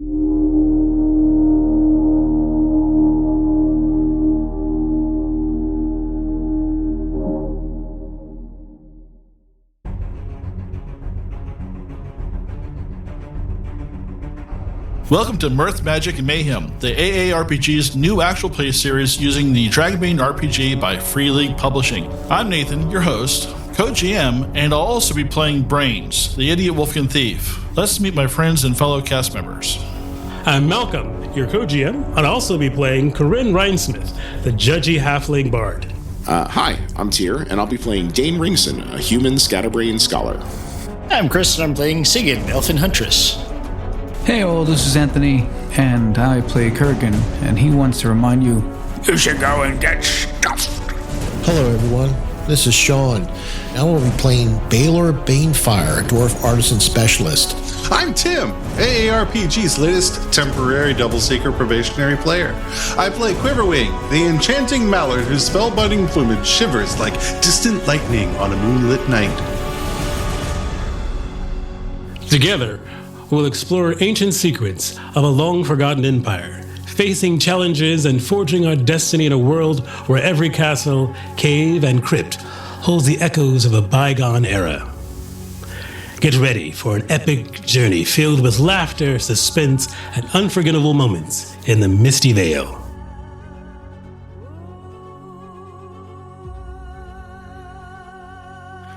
Welcome to Mirth, Magic, and Mayhem, the AARPG's new actual play series using the Dragonbane RPG by Free League Publishing. I'm Nathan, your host, co-GM, and I'll also be playing Brains, the idiot Wolfkin thief. Let's meet my friends and fellow cast members. I'm Malcolm, your co-GM. I'll also be playing Corinne Rhinesmith, the judgy halfling bard. Hi, I'm Tyr, and I'll be playing Dane Ringson, a human scatterbrain scholar. I'm Chris, and I'm playing Sigyn, Elfin Huntress. Hey all, this is Anthony, and I play Kurgan, and he wants to remind you, you should go and get stuffed. Hello everyone, this is Sean. Now we'll be playing Baylor Banefire, a dwarf artisan specialist. I'm Tim, AARPG's latest temporary double-seeker probationary player. I play Quiverwing, the enchanting mallard whose spellbinding plumage shivers like distant lightning on a moonlit night. Together, we'll explore ancient secrets of a long-forgotten empire, facing challenges and forging our destiny in a world where every castle, cave, and crypt holds the echoes of a bygone era. Get ready for an epic journey filled with laughter, suspense, and unforgettable moments in the Misty Vale.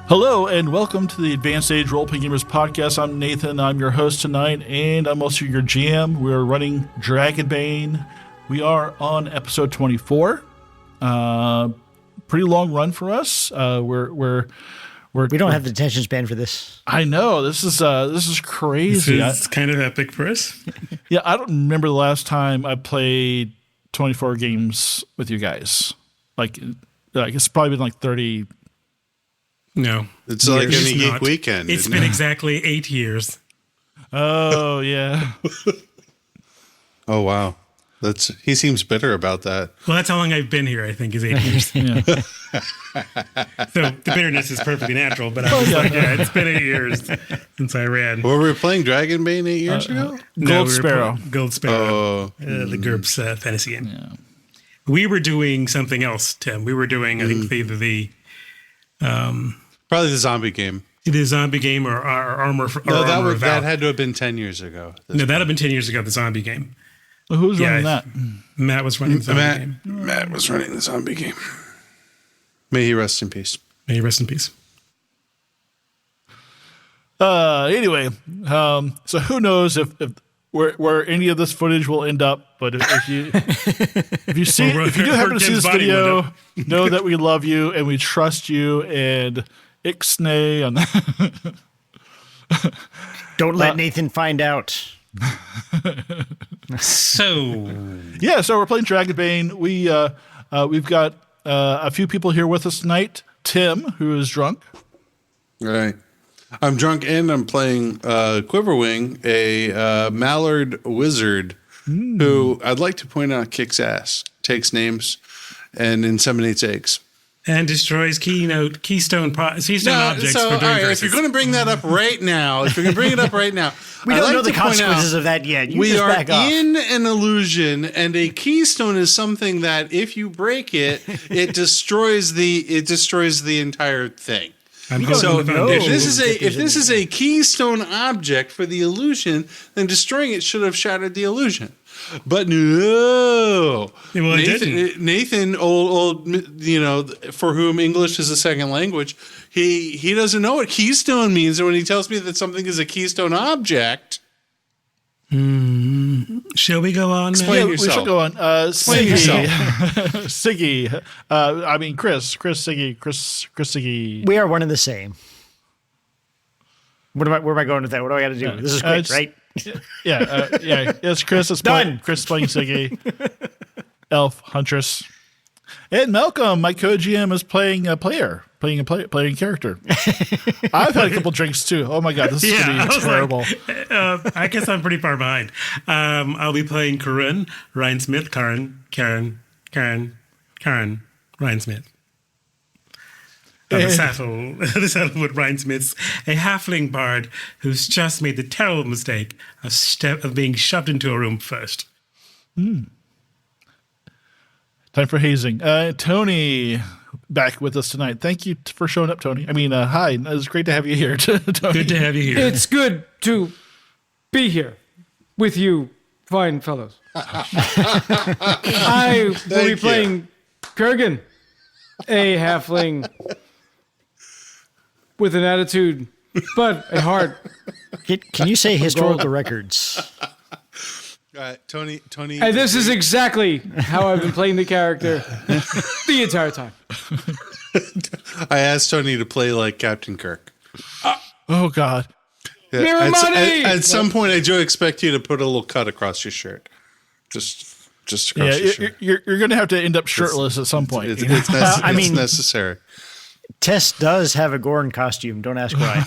Hello, and welcome to the Advanced Age Role-Playing Gamers podcast. I'm Nathan. I'm your host tonight, and I'm also your GM. We're running Dragonbane. We are on episode 24. Pretty long run for us. We don't have the attention span for this. I know this is crazy. This is kind of epic for us. Yeah, I don't remember the last time I played 24 games with you guys. Like it's probably been like 30. No. It's like any geek weekend. It's been exactly 8 years. Oh, yeah. Oh, wow. He seems bitter about that. Well, that's how long I've been here, I think, is 8 years. Yeah. So the bitterness is perfectly natural, but I was like, yeah, it's been 8 years since I ran. Were we playing Dragonbane 8 years ago? Gold Sparrow. Gold Sparrow. The GURPS fantasy game. Yeah. We were doing something else, Tim. We were doing, I think, the probably the zombie game. The zombie game or Armor. No, that had to have been 10 years ago. No, that had been 10 years ago, the zombie game. Well, who's running that? Matt was running the zombie game. Matt was running the zombie game. May he rest in peace. May he rest in peace. Anyway, so who knows if where any of this footage will end up, but if you do happen to see this video, know that we love you and we trust you, and ixnay on that. Don't let Nathan find out. So we're playing Dragonbane. We've got a few people here with us tonight. Tim, who is drunk. Right. I'm drunk, and I'm playing Quiverwing, a mallard wizard who I'd like to point out kicks ass, takes names, and inseminates eggs. And destroys keystone objects for doing right, if you're going to bring that up right now, we don't know the consequences of that yet. We are in an illusion, and a keystone is something that if you break it, it destroys the entire thing. If this is a keystone object for the illusion, then destroying it should have shattered the illusion. But no, well, Nathan, old, for whom English is a second language, he doesn't know what keystone means, and when he tells me that something is a keystone object. Shall we go on? Explain yourself. We should go on. Explain yourself. Siggy. Chris, Siggy, Chris, Siggy. We are one and the same. Where am I going with that? What do I got to do? This is quick, right? Yeah. It's Chris. It's done. Chris playing Siggy. Elf Huntress. And Malcolm, my co-GM, is playing a character. I've had a couple drinks too. Oh my god, this is gonna be terrible. I guess I'm pretty far behind. I'll be playing Corinne Rhinesmith. Karen Rhinesmith. the Saddlewood Rhinesmiths, a halfling bard who's just made the terrible mistake of being shoved into a room first. Time for hazing. Tony, back with us tonight. Thank you for showing up, Tony. I mean, hi. It's great to have you here, Tony. Good to have you here. It's good to be here with you, fine fellows. I will be playing Kurgan, a halfling with an attitude, but a heart. Can you say historical records? Tony. And this is exactly how I've been playing the character the entire time. I asked Tony to play like Captain Kirk. Oh, God. Mirror money! At some point, I do expect you to put a little cut across your shirt. Just across your shirt. You're going to have to end up shirtless at some point. It's necessary. Tess does have a Gorn costume. Don't ask why.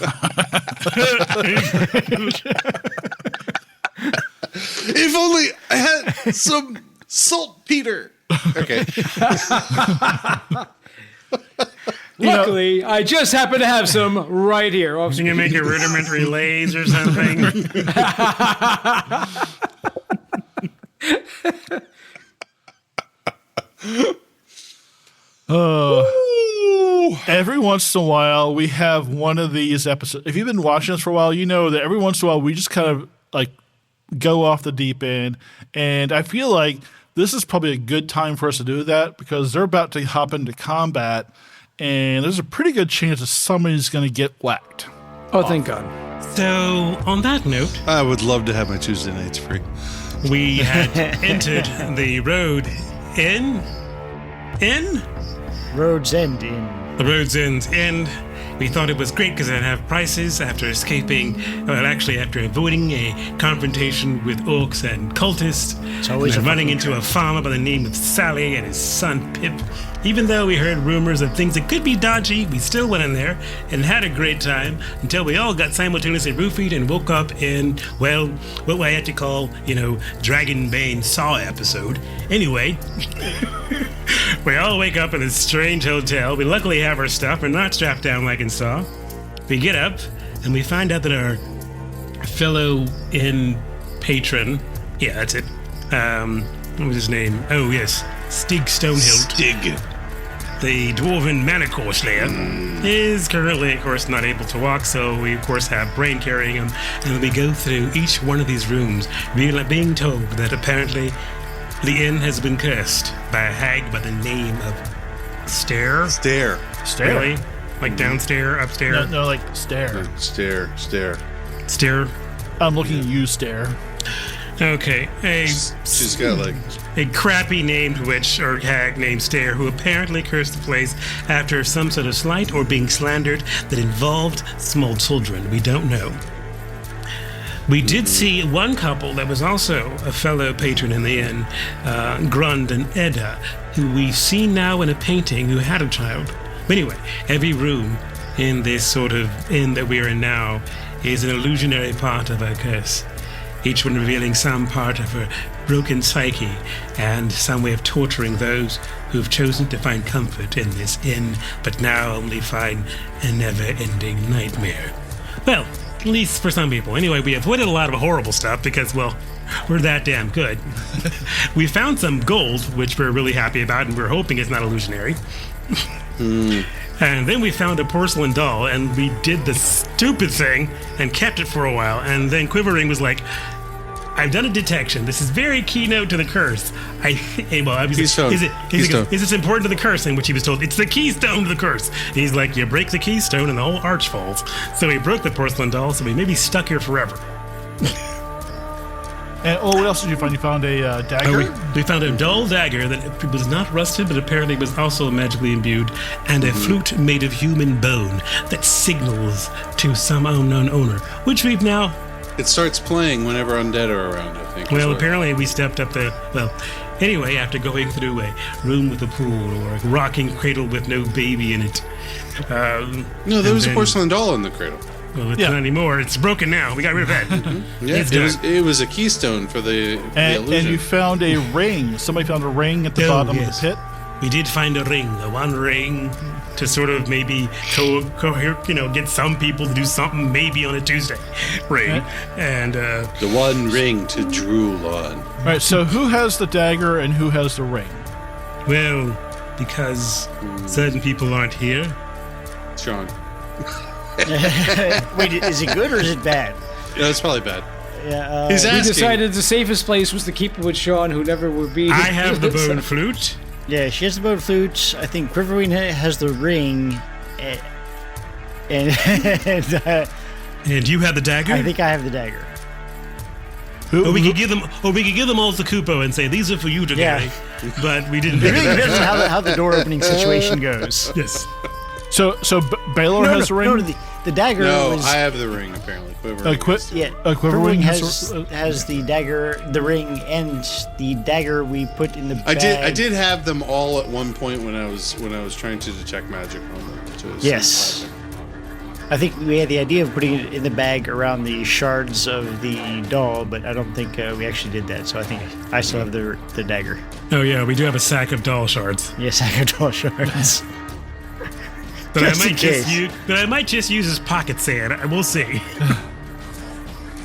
If only I had some saltpeter. Okay. Luckily, I just happen to have some right here. You can make a rudimentary lays or something. Every once in a while, we have one of these episodes. If you've been watching us for a while, you know that every once in a while, we just kind of like go off the deep end. And I feel like this is probably a good time for us to do that because they're about to hop into combat. And there's a pretty good chance that somebody's going to get whacked. Oh, thank God. So, on that note, I would love to have my Tuesday nights free. We had entered the road in? Road's End Inn. The Road's End. We thought it was great because I'd have prices after after avoiding a confrontation with orcs and cultists. It's always and running into a farmer by the name of Sally and his son Pip. Even though we heard rumors of things that could be dodgy, we still went in there and had a great time until we all got simultaneously roofied and woke up in, well, what I had to call, Dragonbane Saw episode. Anyway, we all wake up in this strange hotel. We luckily have our stuff. We're not strapped down like in Saw. We get up and we find out that our fellow inn patron, yeah, that's it. What was his name? Oh, yes. Stig Stonehill. Stig. The dwarven manicore slayer is currently, of course, not able to walk, so we, of course, have Brain carrying him. And we go through each one of these rooms, being told that apparently the inn has been cursed by a hag by the name of Stare. Really? Like downstairs, upstairs? No, like stare. Stare. I'm looking at you, stare. Okay, she's got like a crappy named witch or hag named Stare who apparently cursed the place after some sort of slight or being slandered that involved small children. We don't know. We did see one couple that was also a fellow patron in the inn, Grund and Edda, who we've seen now in a painting who had a child. But anyway, every room in this sort of inn that we are in now is an illusionary part of a curse. Each one revealing some part of her broken psyche and some way of torturing those who've chosen to find comfort in this inn, but now only find a never-ending nightmare. Well, at least for some people. Anyway, we avoided a lot of horrible stuff because, well, we're that damn good. We found some gold, which we're really happy about, and we're hoping it's not illusionary. And then we found a porcelain doll, and we did the stupid thing and kept it for a while. And then Quivering was like, I've done a detection. This is very keynote to the curse. Keystone. Is this important to the curse? In which he was told, it's the keystone to the curse. And he's like, you break the keystone and the whole arch falls. So he broke the porcelain doll, so we may be stuck here forever. And what else did you find? You found a dagger? We found a dull dagger that was not rusted, but apparently was also magically imbued, and a flute made of human bone that signals to some unknown owner, which we've now... It starts playing whenever undead are around, I think. Well, apparently we stepped up the... Well, anyway, after going through a room with a pool or a rocking cradle with no baby in it. No, there was a porcelain doll in the cradle. Well, it's not anymore. It's broken now. We got rid of that. Yeah, it was a keystone for the illusion. And you found a ring. Somebody found a ring at the bottom of the pit. we did find a ring, the one ring to sort of maybe get some people to do something maybe on a Tuesday. Ring. And the one ring to drool on. All right, so who has the dagger and who has the ring? well, because certain people aren't here. Sean. Wait, is it good or is it bad? Yeah, it's probably bad. Yeah, He's We asking. decided the safest place was to keep it with Sean, who never would be. I have the bone flute. yeah, she has the bone flute. I think Quiverwing has the ring, and And you have the dagger? I think I have the dagger. Or we could give them all to Kupo and say these are for you to carry. But we didn't. It really depends on how the door opening situation goes. Yes. So Baylor has the ring. No, the dagger. No, was, I have the ring apparently. Quivering. Quiverwing has the dagger, the ring, and the dagger we put in the bag. I did have them all at one point when I was trying to detect magic on them. Yes. I think we had the idea of putting it in the bag around the shards of the doll, but I don't think we actually did that. So I think I still have the dagger. Oh yeah, we do have a sack of doll shards. Yes, I have doll shards. But Just I in might case. I might just use as pocket sand. We'll see.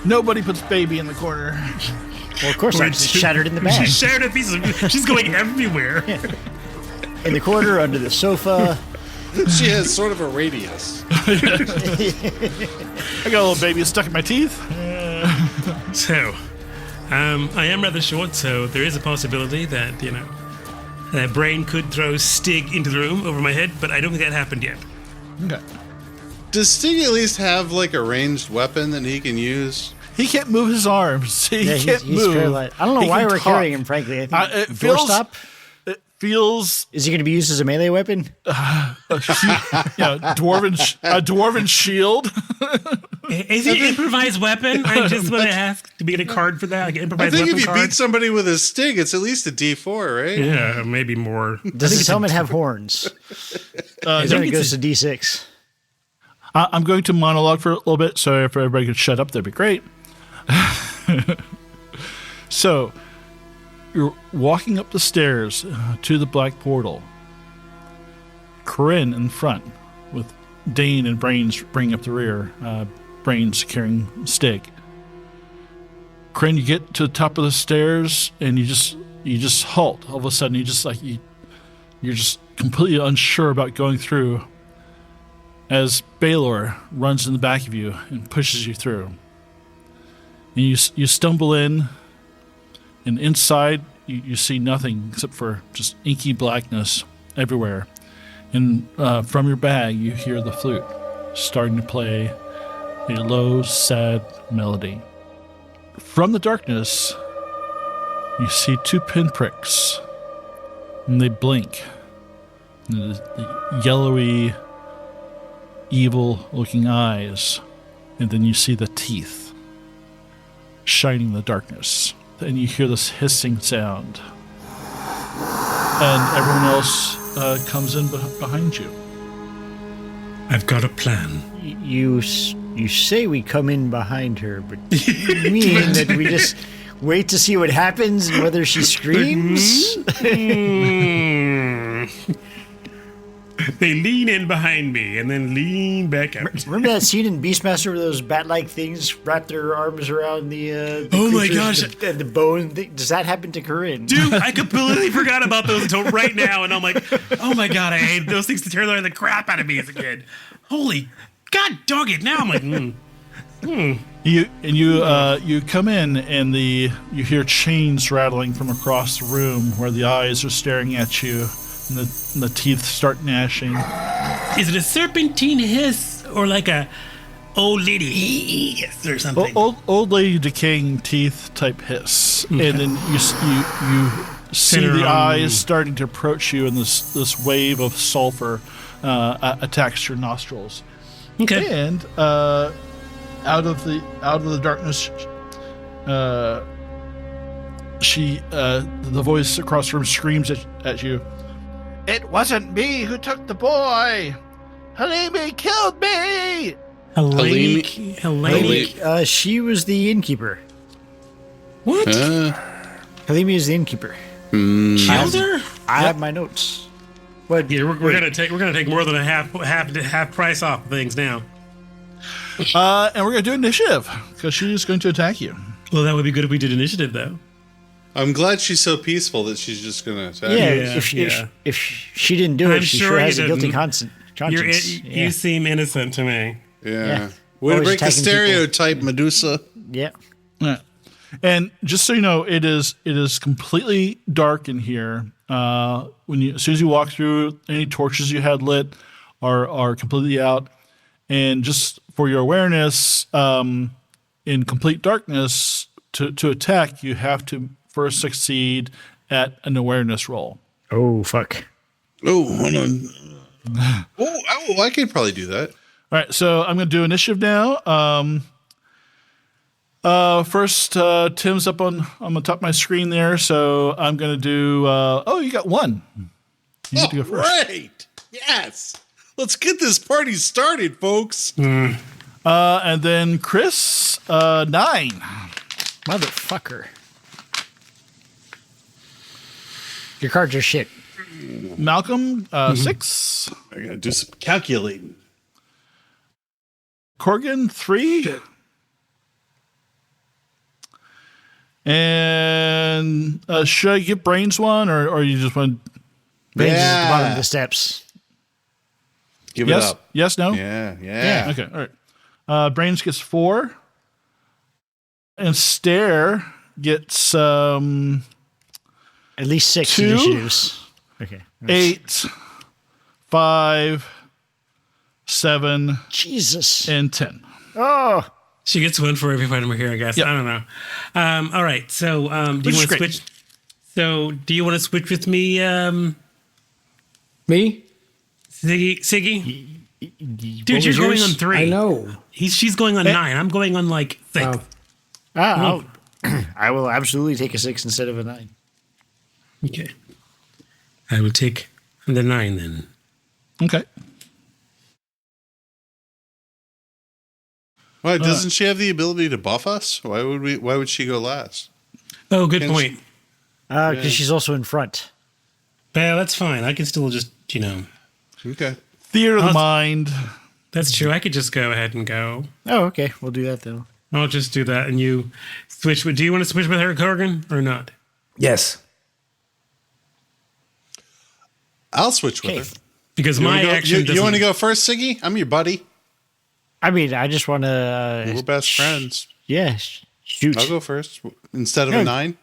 Nobody puts baby in the corner. Well, of course, I just shattered in the bag. She shattered a piece of. She's going everywhere. In the corner, under the sofa. She has sort of a radius. I got a little baby stuck in my teeth. So, I am rather short, so there is a possibility that that Brain could throw Stig into the room over my head, but I don't think that happened yet. Okay. Does Stig at least have like a ranged weapon that he can use? He can't move his arms. He can't he's move. paralyzed. I don't know He why can we're talk. carrying him, frankly. I think It feels. doorstop? It feels. Is he going to be used as a melee weapon? Dwarven shield. Is it an improvised weapon? I just want to ask to be in a card for that, like an I improvised think weapon if you card. beat somebody with a Stig, it's at least a D4, right? Yeah, maybe more. Does his helmet have horns? Then it goes to D6. I'm going to monologue for a little bit, so if everybody could shut up, that'd be great. So, you're walking up the stairs to the black portal. Corinne in front, with Dane and Brains bringing up the rear. Brains carrying Stig. Corinne, you get to the top of the stairs and you just halt. All of a sudden, you're just completely unsure about going through. As Baylor runs in the back of you and pushes you through. And you stumble in, and inside you see nothing except for just inky blackness everywhere. And from your bag you hear the flute starting to play a low, sad melody. From the darkness, you see two pinpricks, and they blink. And the yellowy, evil-looking eyes, and then you see the teeth shining in the darkness. And you hear this hissing sound. And everyone else comes in behind you. I've got a plan. You say we come in behind her, but you mean that we just wait to see what happens and whether she screams? They lean in behind me and then lean back out. Remember that scene in Beastmaster where those bat-like things wrap their arms around the Oh my creatures gosh. and the bone thing? Does that happen to Corinne? Dude, I completely forgot about those until right now, and I'm like, oh my god, I hate those things to terrorize the crap out of me as a kid. Holy god dog it! Now I'm like, You come in and you hear chains rattling from across the room where the eyes are staring at you and the teeth start gnashing. Is it a serpentine hiss or like a old lady hiss or something? Old lady decaying teeth type hiss, and then you see the eyes starting to approach you, and this wave of sulfur attacks your nostrils. Okay. And out of the darkness, the voice across the room screams at you. It wasn't me who took the boy. Halimi killed me. Helene. She was the innkeeper. What? Halimi is the innkeeper. Killed her? I have my notes. But Yeah, we're gonna take more than a half price off things now. And we're going to do initiative because she's going to attack you. Well, that would be good if we did initiative, though. I'm glad she's so peaceful that she's just going to attack. if she didn't do it, I'm she sure sure he has a guilty didn't. conscience. You seem innocent to me. Yeah. Always Way to break the attacking stereotype, Medusa. Yeah. Yeah. And just so you know, it is completely dark in here. As soon as you walk through, any torches you had lit are completely out. And just for your awareness, in complete darkness, to attack, you have to first succeed at an awareness roll. Oh, fuck. Oh, hold on. I could probably do that. All right, so I'm going to do initiative now. First, Tim's up on the top of my screen there, so I'm going to do. You got one. You get to go first. Great! Yes. Let's get this party started, folks. And then Chris, 9. Motherfucker. Your cards are shit. Malcolm, 6. I gotta do some calculating. Corgan, 3. Shit. And should I give Brains one, or you just want? Brains is at the bottom of the steps. Give Yes, it up. yes, no. Yeah. Okay, all right. Brains gets 4, and Stare gets At least 6 2. initiatives. Okay. 8, 5, 7, Jesus. and 10. Oh. She gets one for every fight we're here, I guess. Yep. I don't know. All right. So, do you want to switch? So, do you want to switch with me, Me? Siggy? Dude, you're going on 3. I know. She's going on 9. I'm going on 6. Oh. I will absolutely take a 6 instead of a 9. Okay. I will take the 9 then. Okay. Why doesn't she have the ability to buff us? Why would she go last? Oh, good point. Because she's also in front. Well, that's fine. I can still just, Okay. Theater of the mind. That's true. I could just go ahead and go. Oh, okay. We'll do that, though. I'll just do that, and you switch. Do you want to switch with her, Corgan, or not? Yes. I'll switch with her. Because my action You want to go first, Siggy? I'm your buddy. I mean, I just want to... We're best friends. Yeah, shoot. I'll go first instead of a 9.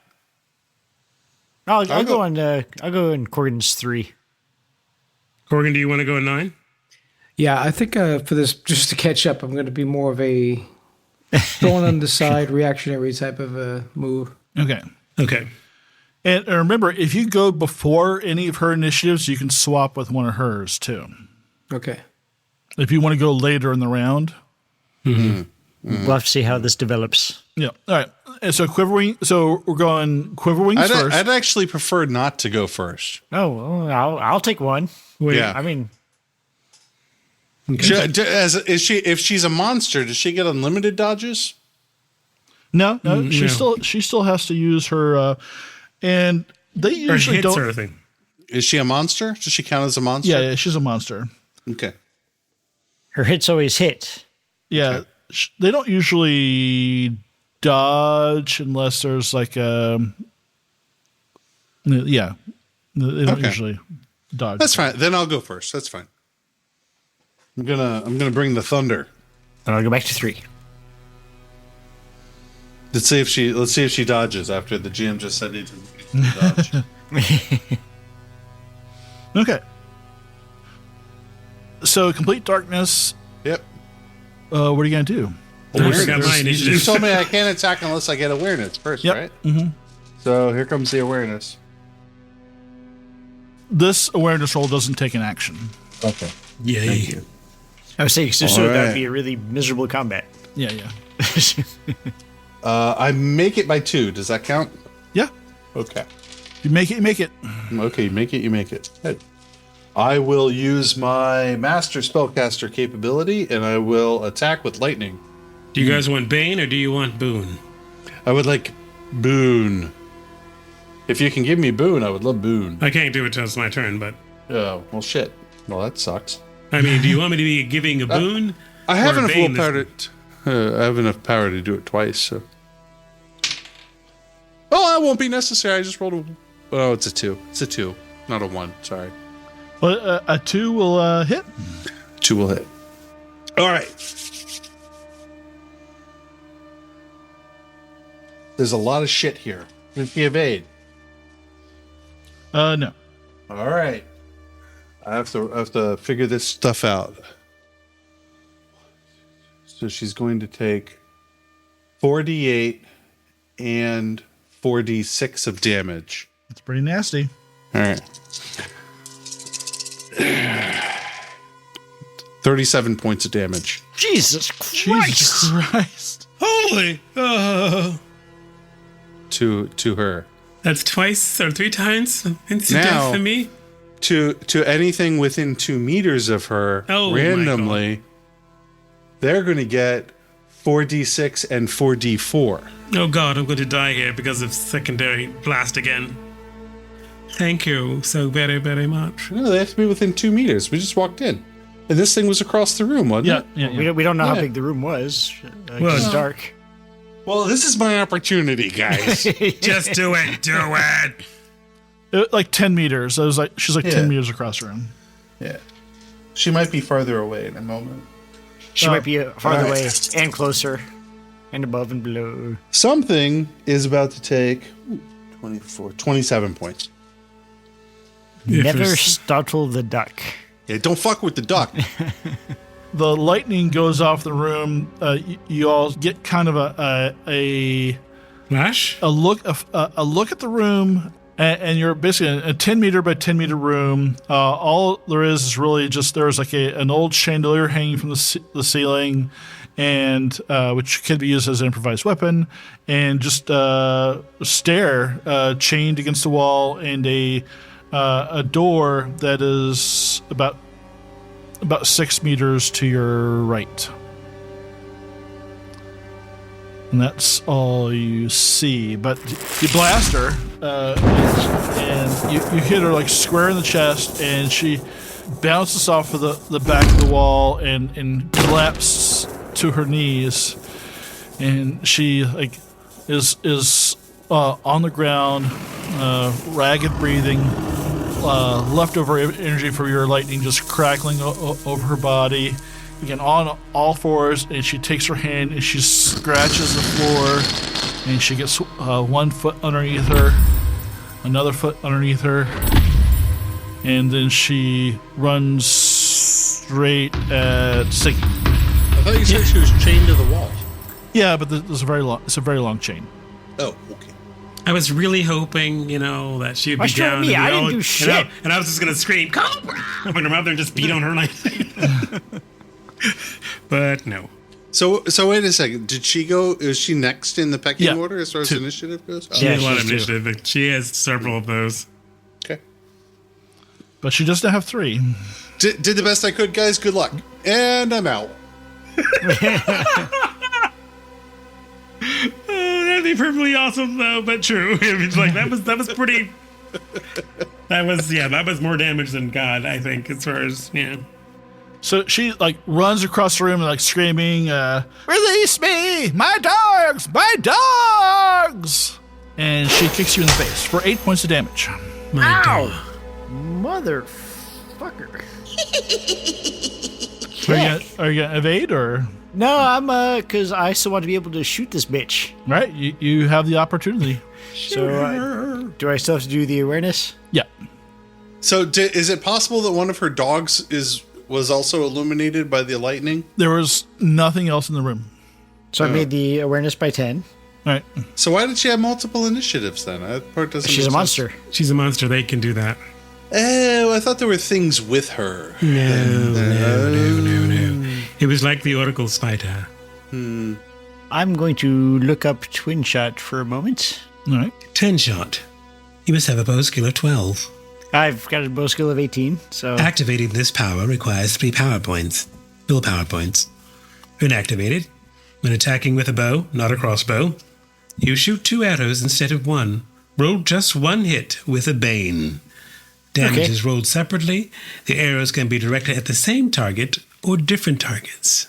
I'll go on Corgan's 3. Corgan, do you want to go at 9? Yeah, I think for this, just to catch up, I'm going to be more of a thrown on the side, reactionary type of a move. Okay. Okay. And remember, if you go before any of her initiatives, you can swap with one of hers, too. Okay. If you want to go later in the round. We'll have to see how this develops. Yeah. All right. And so we're going Quiverwings first. I'd actually prefer not to go first. Oh, well, I'll take one. Yeah. I mean... If she's a monster, does she get unlimited dodges? No. She still has to use her, and they usually don't. Sort of thing. Is she a monster? Does she count as a monster? Yeah, she's a monster. Okay. Her hits always hit. Yeah, they don't usually dodge unless there's like a. Yeah, they don't usually dodge. That's fine. Then I'll go first. That's fine. I'm gonna bring the thunder. And I'll go back to 3. Let's see if she dodges after the GM just said it to dodge. Okay. So complete darkness. Yep. What are you gonna do? I forgot my initiative. You told me I can't attack unless I get awareness first, right? Mm-hmm. So here comes the awareness. This awareness roll doesn't take an action. Okay. Yay. Thank you. I was saying, so that'd be a really miserable combat. Yeah. I make it by 2. Does that count? Yeah. Okay. You make it. You make it. Okay, you make it. Good. I will use my master spellcaster capability, and I will attack with lightning. Do you guys want Bane or do you want Boon? I would like Boon. If you can give me Boone, I would love Boone. I can't do it till it's my turn, but... Oh, well, shit. Well, that sucks. I mean, do you want me to be giving a boon? I have enough willpower I have enough power to do it twice, so... Oh, that won't be necessary. I just rolled a... Oh, it's a 2. It's a 2, not a 1. Sorry. Well, a 2 will hit. 2 will hit. All right. There's a lot of shit here. If you evade. No. All right. I have to figure this stuff out. So she's going to take 4d8 and 4d6 of damage. That's pretty nasty. All right. 37 points of damage. Jesus Christ. Jesus Christ. Holy! To her. That's twice or 3 times instant death for me? To anything within 2 meters of her, randomly, they're going to get 4d6 and 4d4. Oh god, I'm going to die here because of secondary blast again. Thank you so very, very much. No, they have to be within 2 meters. We just walked in. And this thing was across the room, wasn't it? Yeah. We don't know how big the room was. It's dark. Well, this is my opportunity, guys. Just do it. Do it. Like 10 meters. She's like 10 meters across the room. Yeah. She might be farther away in a moment. She might be farther away and closer and above and below. Something is about to take 27 points. Never startle the duck. Yeah, don't fuck with the duck. The lightning goes off the room. You all get kind of a flash, a look at the room, and you're basically in a 10 meter by 10 meter room. All there is really just there's like an old chandelier hanging from the ceiling, and which could be used as an improvised weapon, and just a stair chained against the wall, and a door that is about 6 meters to your right. And that's all you see. But you blast her, and you hit her like square in the chest, and she bounces off of the back of the wall and collapses to her knees. And she is on the ground, ragged breathing, leftover energy for your lightning just crackling over her body. Again, on all fours, and she takes her hand and she scratches the floor, and she gets 1 foot underneath her, another foot underneath her, and then she runs straight at Siggy. I thought you said she was chained to the wall. Yeah, but it's a very long chain. Oh, okay. I was really hoping, that she would be down. Me? I didn't do shit. And I was just going to scream, Cobra! Open her mouth there and just beat on her like But no. So wait a second. Did she go? Is she next in the pecking order as far as initiative goes? She has a lot of initiative. But she has several of those. Okay. But she doesn't have 3. Did the best I could, guys. Good luck. And I'm out. That'd be perfectly awesome, though, but true. It's like that was pretty. That was more damage than God, I think, as far as So she runs across the room and screaming, "Release me! My dogs!" And she kicks you in the face for 8 points of damage. Ow! Motherfucker. Are you gonna evade or? No, I'm because I still want to be able to shoot this bitch. Right, you have the opportunity. So do I still have to do the awareness? Yeah. So is it possible that one of her dogs was also illuminated by the lightning? There was nothing else in the room. So I made the awareness by 10. All right. So why did she have multiple initiatives then? That part doesn't. She's a monster. She's a monster. They can do that. Oh, I thought there were things with her. No. It was like the Oracle spider. I'm going to look up Twin Shot for a moment. All right. 10 shot. You must have a bow skill of 12. I've got a bow skill of 18, so... Activating this power requires 3 power points. Full power points. When activated, when attacking with a bow, not a crossbow, you shoot 2 arrows instead of 1, Roll just one hit with a Bane. Damage Okay. is rolled separately. The arrows can be directed at the same target or different targets.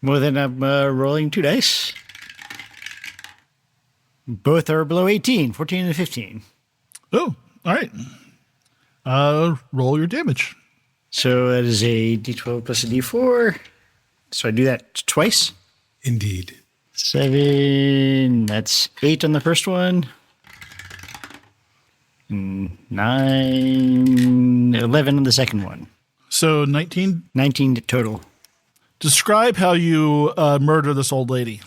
Well, then I'm rolling 2 dice. Both are below 18, 14 and 15. Oh, all right. Roll your damage. So that is a d12 plus a d4. So I do that twice. Indeed. 7. That's 8 on the first one. 9, 11 on the second one. So 19. 19 total. Describe how you murder this old lady.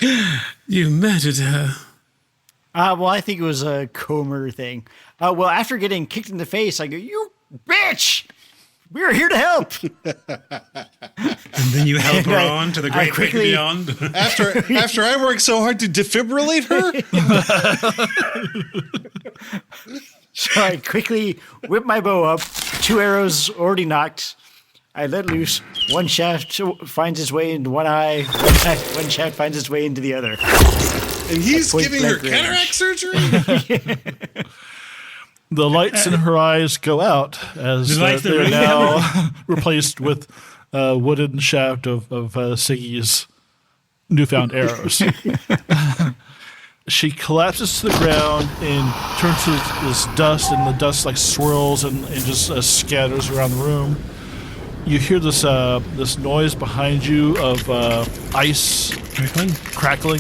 You murdered her. Well, I think it was a Comer thing. Well, after getting kicked in the face, I go, "You bitch! We are here to help." And then you help her on to the great big beyond. After I worked so hard to defibrillate her? So I quickly whip my bow up. 2 arrows already knocked. I let loose. One shaft finds its way into one eye. One shaft finds its way into the other. And he's Point giving her blank range. cataract surgery? The lights in her eyes go out as they are now replaced with a wooden shaft of Siggy's newfound arrows. She collapses to the ground and turns to this dust, and the dust like swirls and just scatters around the room. You hear this noise behind you of ice crackling,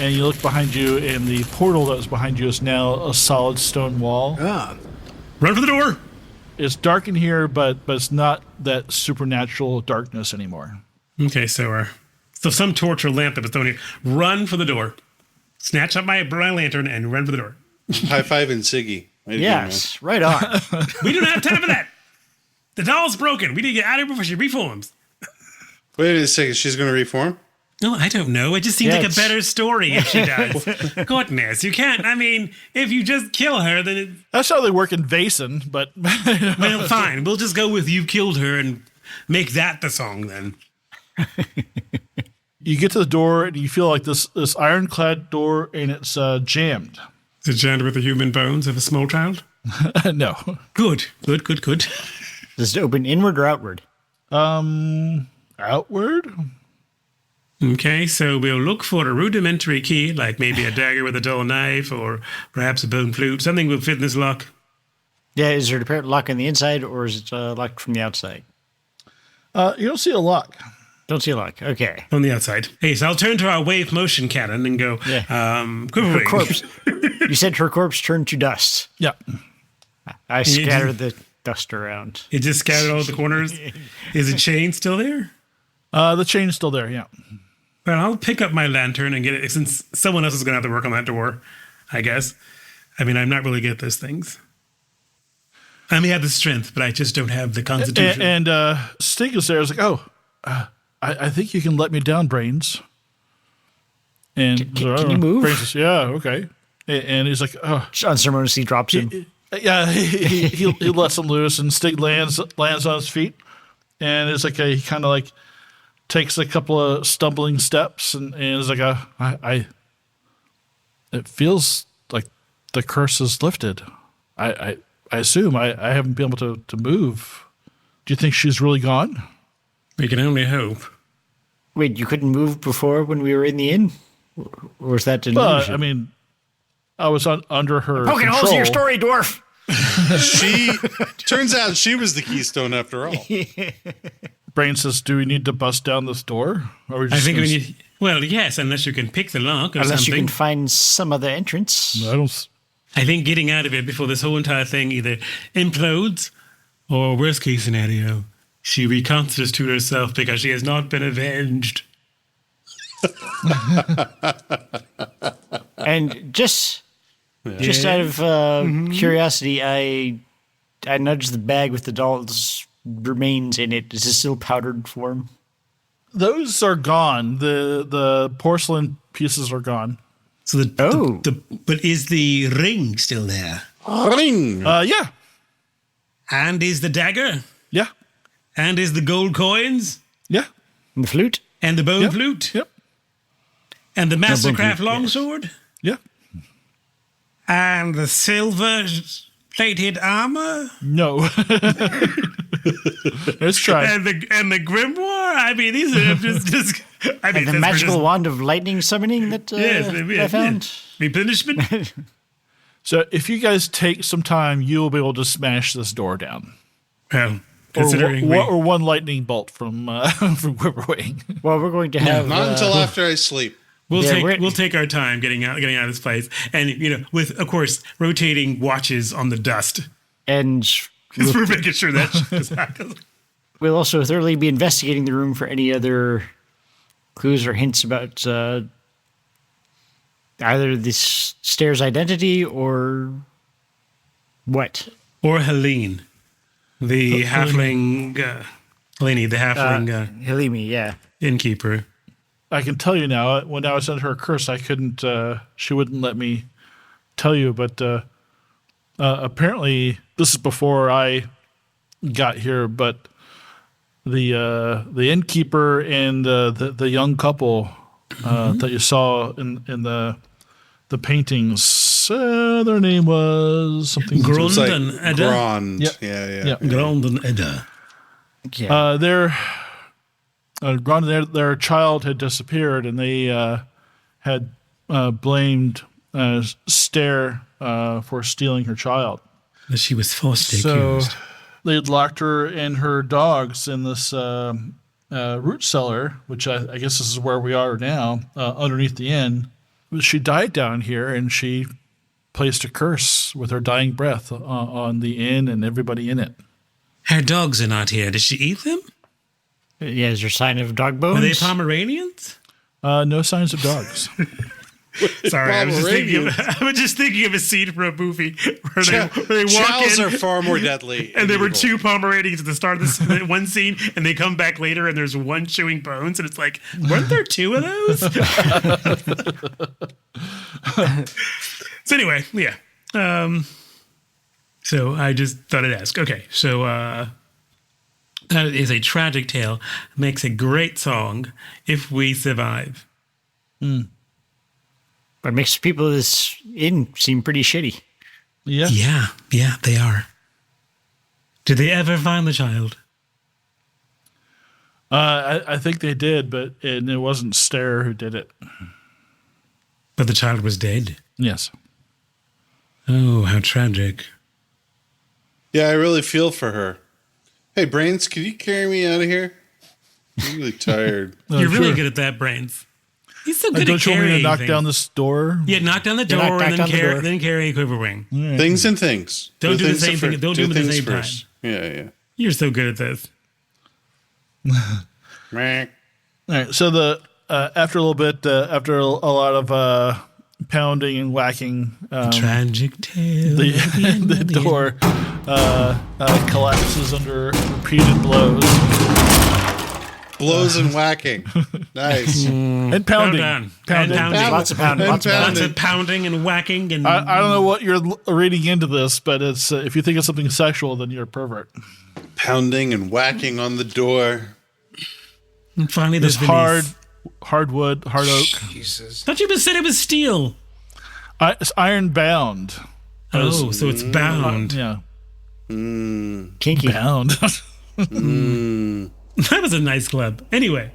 and you look behind you, and the portal that was behind you is now a solid stone wall. Run for the door. It's dark in here, but it's not that supernatural darkness anymore. Okay, so some torch or lamp that was thrown here. Run for the door. Snatch up my lantern and run for the door. High five and Siggy. Yes, right on. We don't have time for that. The doll's broken. We need to get out of here before she reforms. Wait a second, she's going to reform? No, I don't know. It just seems like a it's- better story if she does. Goodness, you can't. I mean, if you just kill her, then That's how they work in Vason, but well, fine. We'll just go with you killed her and make that the song then. you get to the door and you feel like this ironclad door, and it's jammed. Is it jammed with the human bones of a small child? No. Good. Does it open inward or outward? Outward? Okay, so we'll look for a rudimentary key, like maybe a dagger with a dull knife, or perhaps a bone flute. Something will fit in this lock. Yeah, is there a apparent lock on the inside, or is it locked from the outside? You don't see a lock. Don't see a lock. Okay. On the outside. Hey, so I'll turn to our wave motion cannon and go, Her quivering. corpse. You said her corpse turned to dust. Yeah. I scattered the dust around. It just scattered all the corners. Is the chain still there? The chain's still there, yeah. Well, I'll pick up my lantern and get it, since someone else is going to have to work on that door, I guess. I mean, I'm not really good at those things. I may have the strength, but I just don't have the constitution. And Stig is there. It's like, I think you can let me down, Brains. And Can you move? Brains says, yeah, okay. And he's like, oh. Unceremoniously drops him. He lets him loose, and Stig lands on his feet. And it's like he kind of like takes a couple of stumbling steps, and it's like it feels like the curse is lifted. I assume I haven't been able to move. Do you think she's really gone? We can only hope. Wait, you couldn't move before when we were in the inn? Or was that an But illusion? I mean, I was under her poking control. holes in your story, dwarf. Turns out she was the keystone after all. Brain says, "Do we need to bust down this door?" Or we I just think gonna we need. Well, yes, unless you can pick the lock or Unless you something. can find some other entrance. I don't. I think getting out of it before this whole entire thing either implodes or, worst case scenario, she reconstitutes herself because she has not been avenged. And just out of curiosity, I nudged the bag with the doll's remains in it. Is it still powdered form? Those are gone. The porcelain pieces are gone. So but is the ring still there? Ring. Yeah. And is the dagger? Yeah. And is the gold coins? Yeah. And the flute? And the bone Yep. flute? Yep. And the Mastercraft flute, longsword? Yeah. And the silver-plated armor? No. Let's try. And the grimoire? I mean, these are just I mean, and the magical wand of lightning summoning that I found? Replenishment? So if you guys take some time, you will be able to smash this door down. Well, considering or one lightning bolt from Quiverwing. Well, we're going to have... Not until after I sleep. We'll take our time getting out of this place, and with, of course, rotating watches on the dust, and we're making sure that we'll also thoroughly be investigating the room for any other clues or hints about either this stairs' identity or what, or Helene, the halfling, Helene, the halfling, Helene, yeah, innkeeper. I can tell you now, when I was under her curse, I couldn't, she wouldn't let me tell you, but apparently this is before I got here, but the innkeeper and the young couple that you saw in the paintings, their name was something. Grond and Edda. Grond. Yeah. Grond and Edda. Their child had disappeared, and they had blamed Stair for stealing her child. That she was falsely So accused. they had locked her and her dogs in this root cellar, which I guess this is where we are now, underneath the inn. She died down here, and she placed a curse with her dying breath on the inn and everybody in it. Her dogs are not here. Did she eat them? Yeah, is there a sign of dog bones? Are they Pomeranians? No signs of dogs. Sorry, I was just thinking of a scene from a movie where they walk Chows in. are far more deadly. And there were two Pomeranians at the start of this one scene, and they come back later, and there's one chewing bones, and it's like, weren't there two of those? So anyway, yeah. So I just thought I'd ask. Okay, so that is a tragic tale. Makes a great song if we survive. But makes people this inn seem pretty shitty. Yeah. Yeah, they are. Did they ever find the child? I think they did, but it wasn't Stair who did it. But the child was dead? Yes. Oh, how tragic. Yeah, I really feel for her. Hey, Brains, could you carry me out of here? I'm really tired. You're really good at that, Brains. He's so good at carrying. Don't you want me to knock down this door? Yeah, knock down the door and then carry a Quiverwing. Yeah. Things and things. Don't do the same thing. Don't do them at the same time. Yeah. You're so good at this. All right. So after a little bit, after a lot of pounding and whacking, tragic tale. The door collapses under repeated blows. Blows and whacking. Nice. And pounding. Pounding. Lots of pounding. Lots of pounding and whacking. And I don't know what you're reading into this, but it's if you think it's something sexual, then you're a pervert. Pounding and whacking on the door. And finally, there's hardwood, hard oak. Jesus. Thought you said it was steel. It's iron bound. Oh, so it's bound. Yeah. Kinky. Bound. That was a nice club. Anyway.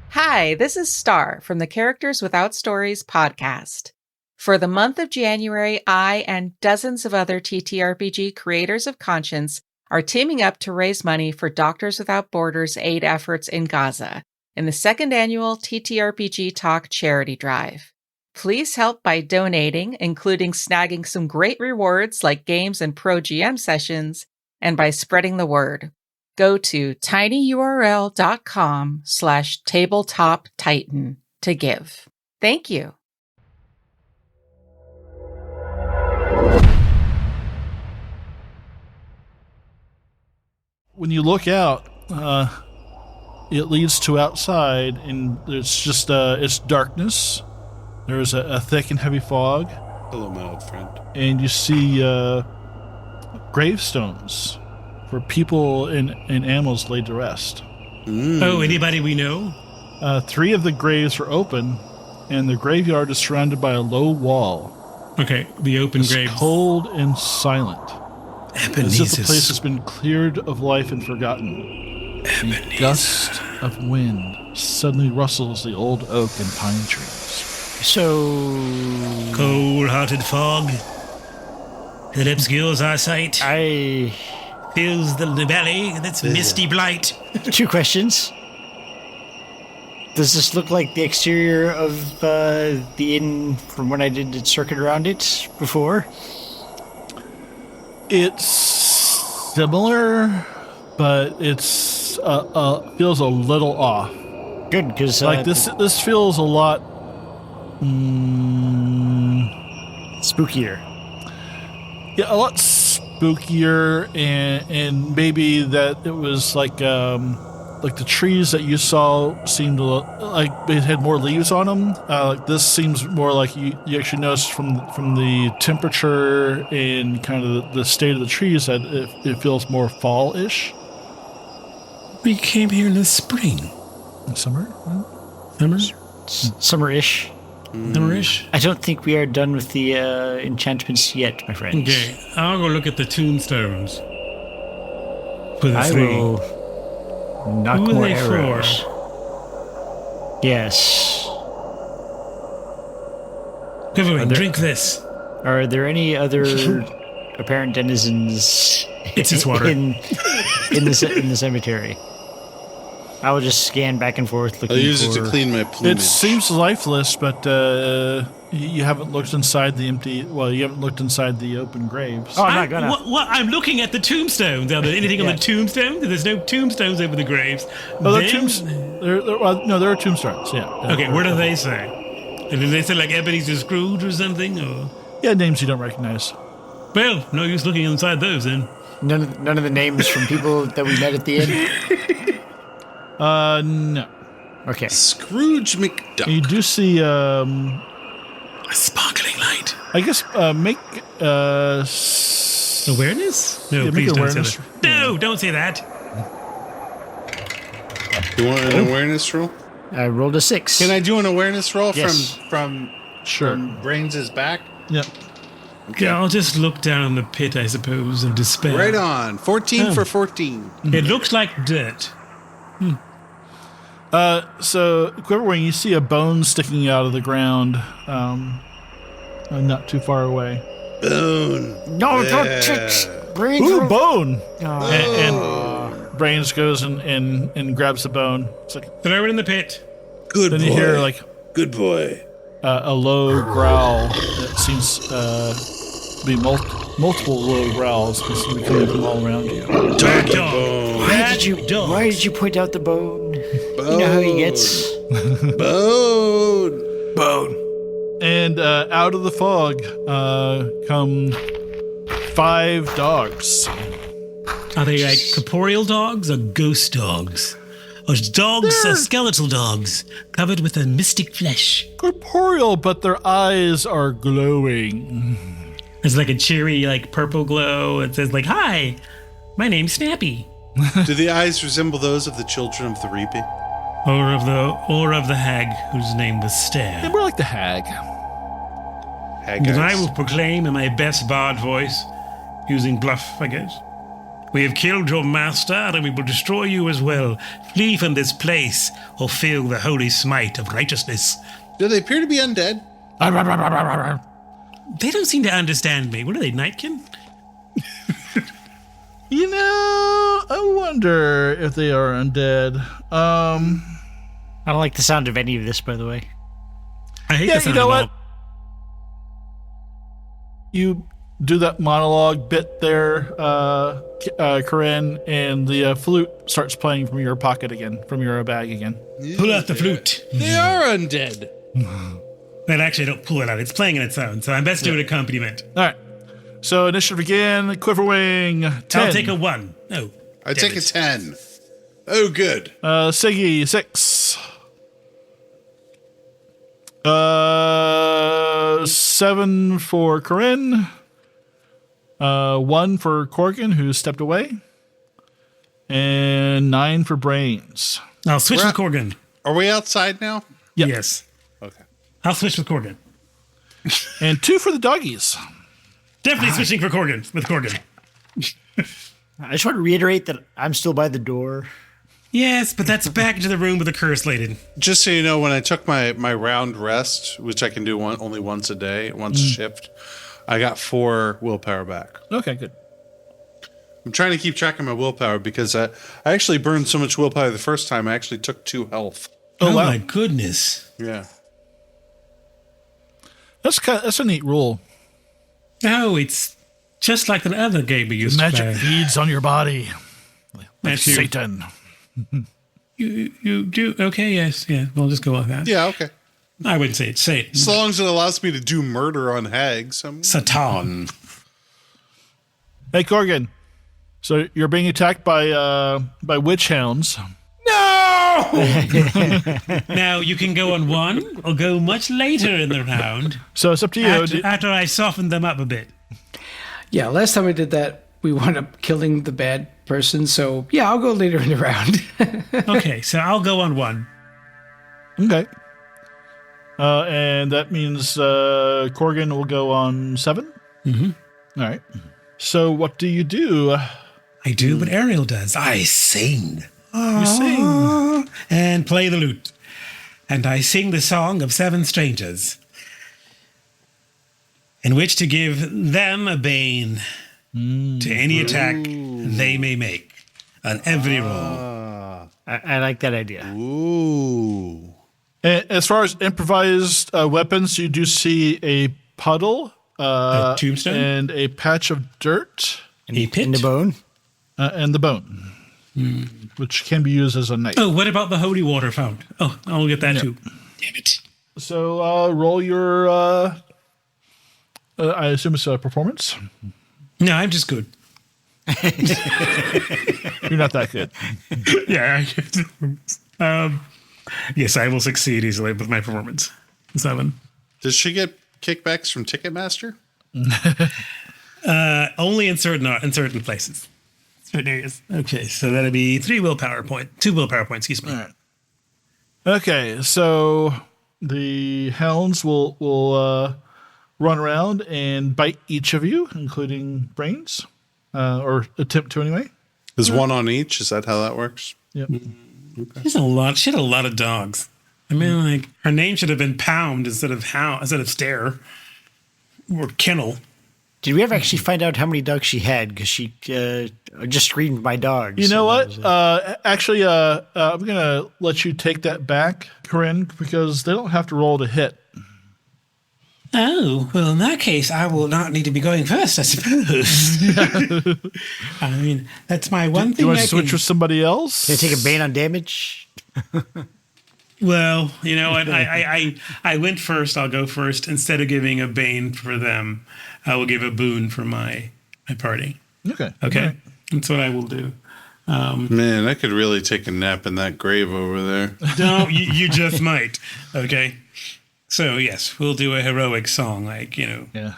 Hi, this is Star from the Characters Without Stories podcast. For the month of January, I and dozens of other TTRPG creators of conscience are teaming up to raise money for Doctors Without Borders aid efforts in Gaza in the second annual TTRPG Talk charity drive. Please help by donating, including snagging some great rewards like games and pro GM sessions, and by spreading the word. Go to tinyurl.com/tabletoptitan to give. Thank you. When you look out, it leads to outside, and it's just it's darkness. There's a thick and heavy fog. Hello, my old friend. And you see gravestones for people and animals laid to rest. Oh, anybody we know? 3 of the graves are open, and the graveyard is surrounded by a low wall. Okay, the open grave. Cold and silent. As if the Ebenezer. place has been cleared of life and forgotten. A gust of wind suddenly rustles the old oak and pine trees. So Cold-hearted fog that obscures our sight. I fills the valley with its misty blight. 2 questions. Does this look like the exterior of the inn from when I did the circuit around it before? It's similar, but it's feels a little off. Good, because like this feels a lot spookier. Yeah, a lot spookier, and maybe that it was like the trees that you saw seemed to look like it had more leaves on them. Like this seems more like you actually noticed from the temperature and kind of the state of the trees that it feels more fall-ish. We came here in the spring. Summer? Summer-ish. Summer-ish? I don't think we are done with the enchantments yet, my friends. Okay, I'll go look at the tombstones. For the I 3. will knock Who are more they arrows. for? Yes. Everyone, drink this. Are there any other apparent denizens It's just water. in the cemetery? I will just scan back and forth looking I'll use for... it to clean my plumage. It seems lifeless, but you haven't looked inside the empty. Well, you haven't looked inside the open graves. Oh, I'm not gonna. What? I'm looking at the tombstones. Are there anything on the tombstones? There's no tombstones over the graves. Oh, there are tombstones. Yeah. Okay, what do they say? Do they say like Ebenezer Scrooge or something? Or yeah, names you don't recognize. Well, no use looking inside those then. None of the names from people that we met at the inn. No. Okay. Scrooge McDuck. You do see a sparkling light. I guess make awareness? No, yeah, please don't awareness. say that. No, don't say that. You want an awareness roll? I rolled a 6. Can I do an awareness roll Yes. from Brains' back? Yep. Okay, I'll just look down the pit, I suppose, of despair. Right on. 14 for 14. It looks like dirt. So Quiverwing, you see a bone sticking out of the ground, not too far away. Bone. No, don't touch Brains. Ooh, bone! Oh. And Brains goes and grabs the bone. It's like, throw it in the pit. Good then boy. you hear like good boy. A low growl that seems to be multiple low growls that seem to be coming from all around you. Bad dog. Why did you point out the bone? You know how he gets. Bone. And out of the fog come 5 dogs. Are they like corporeal dogs or ghost dogs? Or dogs or skeletal dogs covered with a mystic flesh? Corporeal, but their eyes are glowing. It's like a cheery, like purple glow. It says like, "Hi, my name's Snappy." Do the eyes resemble those of the children of the reaping? Or of the hag whose name was Stare. Yeah, more like the hag. And I will proclaim in my best bard voice, using bluff, I guess. We have killed your master, and we will destroy you as well. Flee from this place, or feel the holy smite of righteousness. Do they appear to be undead? They don't seem to understand me. What are they, Nightkin? You know, I wonder if they are undead. I don't like the sound of any of this, by the way. I hate Yeah, the sound you know of what? You do that monologue bit there, Corinne, and the flute starts playing from your pocket again, from your bag again. Pull out the flute. They are undead. Well, actually, don't pull it out. It's playing on its own, so I'm best doing accompaniment. All right. So initiative again. Quiverwing, 10. I'll take a 1. No. I take a 10. Oh, good. Siggy, 6. 7 for Corinne. 1 for Corgan, who stepped away. And 9 for Brains. I'll switch with Corgan. Are we outside now? Yep. Yes. Okay. I'll switch with Corgan. And 2 for the doggies. Definitely switching for Corgan with Corgan. I just want to reiterate that I'm still by the door. Yes, but that's back into the room with the curse laden. Just so you know, when I took my round rest, which I can do only once a day, once a shift, I got 4 willpower back. Okay, good. I'm trying to keep track of my willpower because I actually burned so much willpower the first time. I actually took 2 health. Oh wow. my goodness. Yeah. That's a neat rule. Oh, it's just like the other game we used Magic to play. feeds on your body. Like That's you. Satan. You do? Okay, yes. Yeah, we'll just go with that. Yeah, okay. I wouldn't say it's Satan. As long as it allows me to do murder on hags. Satan. Hey, Corgan. So you're being attacked by witch hounds. No! Now, you can go on 1 or go much later in the round. So it's up to you. After I soften them up a bit. Yeah, last time we did that, we wound up killing the bad person. So, yeah, I'll go later in the round. Okay, so I'll go on 1. Okay. And that means Corgan will go on 7? Mm-hmm. All right. So what do you do? I do what Ariel does. I sing. You sing. And play the lute. And I sing the song of 7 strangers, in which to give them a bane to any attack they may make on every roll. I like that idea. Ooh. And as far as improvised weapons, you do see a puddle, a tombstone, and a patch of dirt, a pit, and the bone, and the bone, which can be used as a knife. Oh, what about the holy water found? Oh, I'll get that too. Damn it! So roll your. I assume it's a performance. No, I'm just good. You're not that good. Yeah. Yes, I will succeed easily with my performance. 7. Does she get kickbacks from Ticketmaster? Only in certain places. Certain areas. Okay, so that'll be 2 willpower points, excuse me. All right. Okay, so the hounds will run around and bite each of you, including Brains, or attempt to anyway. Is 1 on each? Is that how that works? Yep. Okay. She had a lot of dogs. I mean, like, her name should have been Pound instead of Stare or Kennel. Did we ever actually find out how many dogs she had? Because she just screamed my dogs. You know what? Actually, I'm going to let you take that back, Corinne, because they don't have to roll to hit. Oh, well, in that case, I will not need to be going first, I suppose. I mean, that's my one thing. You want to switch with somebody else? Can I take a bane on damage? Well, you know what? I went first. I'll go first. Instead of giving a bane for them, I will give a boon for my party. Okay. Okay. Right. That's what I will do. Man, I could really take a nap in that grave over there. No, you just might. Okay. So yes, we'll do a heroic song, like, you know. Yeah.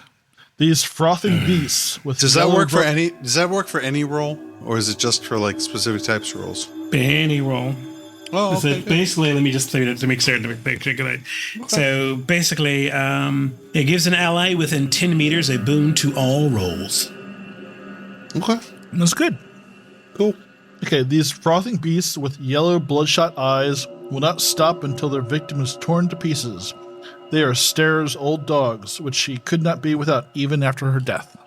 These frothing beasts with. Does that work for any? Does that work for any role, or is it just for like specific types of roles? Any role. Oh, okay, so basically, let me just say that to make certain to make sure. Okay. So basically, it gives an ally within 10 meters a boon to all rolls. Okay, that's good. Cool. Okay, these frothing beasts with yellow bloodshot eyes will not stop until their victim is torn to pieces. They are Stare's old dogs, which she could not be without even after her death.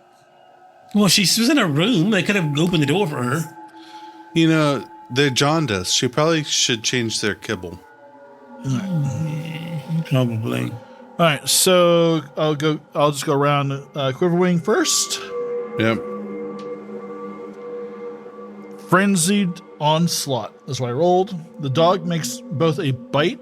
Well, she was in a room. They could have opened the door for her. You know, they're jaundiced. She probably should change their kibble. Probably. All right, so I'll just go around Quiverwing first. Yep. Frenzied Onslaught is what I rolled. The dog makes both a bite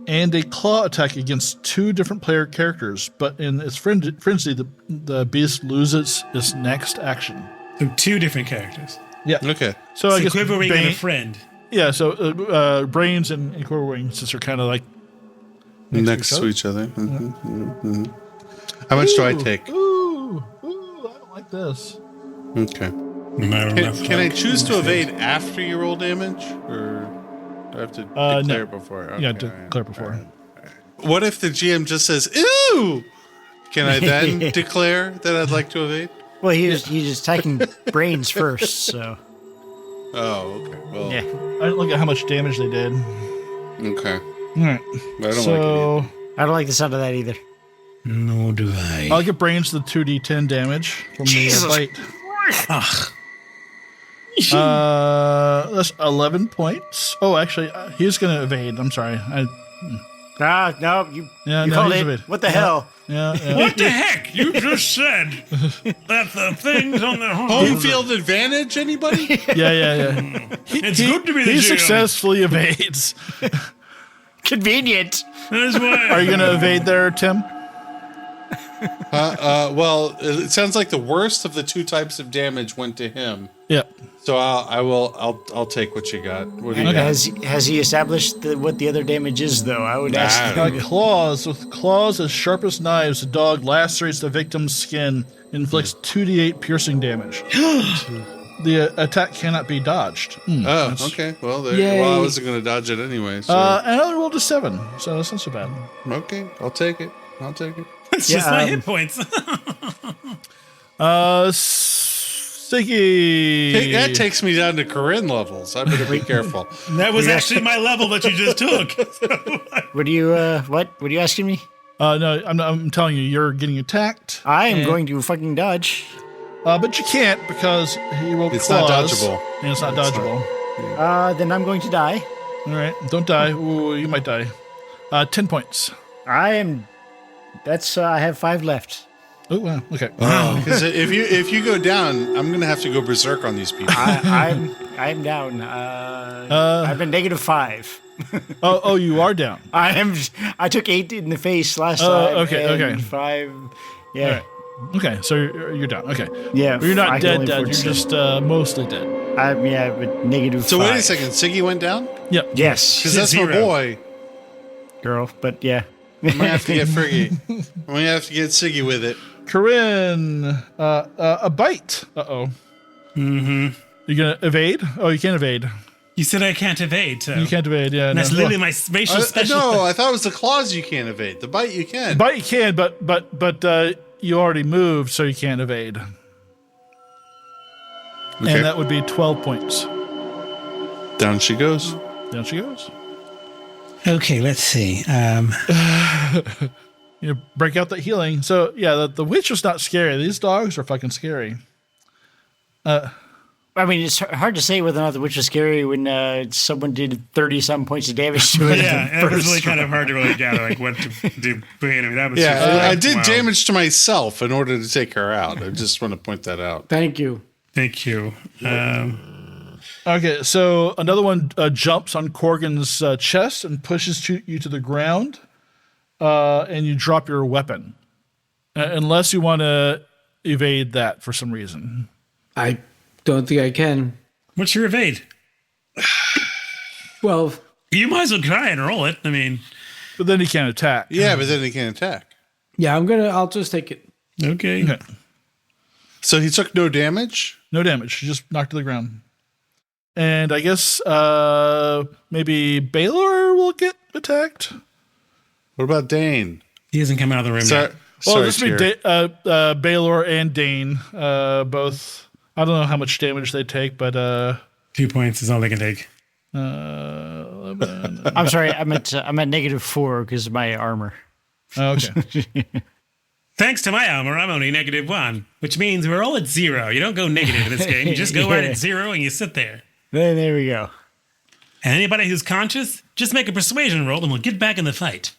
and a claw attack against 2 different player characters, but in its frenzy, the beast loses its next action. So 2 different characters. Yeah. Okay. So I guess Quiverwing and a friend. Yeah. So Brains and Quiverwing since are kind of like next to each other. Mm-hmm. Mm-hmm. How much do I take? Ooh, I don't like this. Okay. Can I choose to evade after you roll damage, or Do I have to declare no. before? Okay, declare before. All right. What if the GM just says, ew? Can I then declare that I'd like to evade? Well, he's attacking brains first, so. Oh, okay. Well, I didn't look at how much damage they did. Okay. All right. I don't like it either. I don't like the sound of that either. Nor do I. I'll give brains the 2d10 damage from the bite. That's 11 points. Oh, actually, he's going to evade. I'm sorry. No, you called it. Evade. What the hell? Yeah. What the heck? You just said that the things on the home field advantage, anybody? Yeah. It's good to be the He GM. successfully evades. Convenient. That is why. Are you going to evade there, Tim? Well, it sounds like the worst of the two types of damage went to him. Yep. So I'll take what you got. What do you got? Has he established what the other damage is, though? I would ask. Claws. With claws as sharp as knives, the dog lacerates the victim's skin, inflicts 2d8 piercing damage. The attack cannot be dodged. Okay. Well, I wasn't going to dodge it anyway. So. And I rolled a 7, so that's not so bad. Okay, I'll take it. It's just my hit points. Sticky. That takes me down to Corinne levels. I better be careful. That was actually my level that you just took. What are you asking me? No, I'm telling you, you're getting attacked. I am going to fucking dodge. But you can't because he rolled It's claws. not dodgeable. And it's not dodgeable. Then I'm going to die. All right, don't die. Ooh, you might die. 10 points. I have 5 left. Oh, wow. Okay. Because if you go down, I'm gonna have to go berserk on these people. I'm down. I've been -5. Oh, you are down. I took 8 in the face last time. Okay. 5. Yeah. Right. Okay, so you're down. Okay. Yeah. You're not I can dead. only afford You're seven. just mostly dead. But -5. So wait a second, Siggy went down? Yep. Yes. Because that's my boy. Girl, but yeah. I'm gonna have to get Friggy. I'm gonna have to get Siggy with it. Corinne, a bite. Uh-oh. Mm-hmm. You gonna evade? Oh, you can't evade. You said I can't evade, so. You can't evade, yeah. That's literally my racial special. No, I thought it was the claws you can't evade. The bite you can. Bite you can, but you already moved, so you can't evade. Okay. And that would be 12 points. Down she goes. Down she goes. Okay, let's see. You break out that healing. So, yeah, the witch was not scary. These dogs are fucking scary. I mean, it's hard to say whether or not the witch was scary when someone did 30-some points of damage to it. Yeah, it was really kind of hard to really gather what to do. I mean, that was I did damage to myself in order to take her out. I just want to point that out. Thank you. Thank you. Okay, so another one jumps on Corgan's chest and pushes you to the ground, and you drop your weapon. Unless you want to evade that for some reason. I don't think I can. What's your evade? 12. You might as well try and roll it. I mean, but then he can't attack. Yeah, but then he can't attack. Yeah, I'll just take it. Okay. So he took no damage? No damage. He just knocked to the ground. And I guess maybe Baylor will get attacked. What about Dane? He hasn't come out of the room yet. Well, this would be Baylor and Dane both. I don't know how much damage they take, but 2 points is all they can take. I'm sorry, I'm at -4 because of my armor. Oh, okay. Thanks to my armor, I'm only -1, which means we're all at 0. You don't go negative in this game. You just go right at 0 and you sit there. There we go. And anybody who's conscious, just make a persuasion roll and we'll get back in the fight.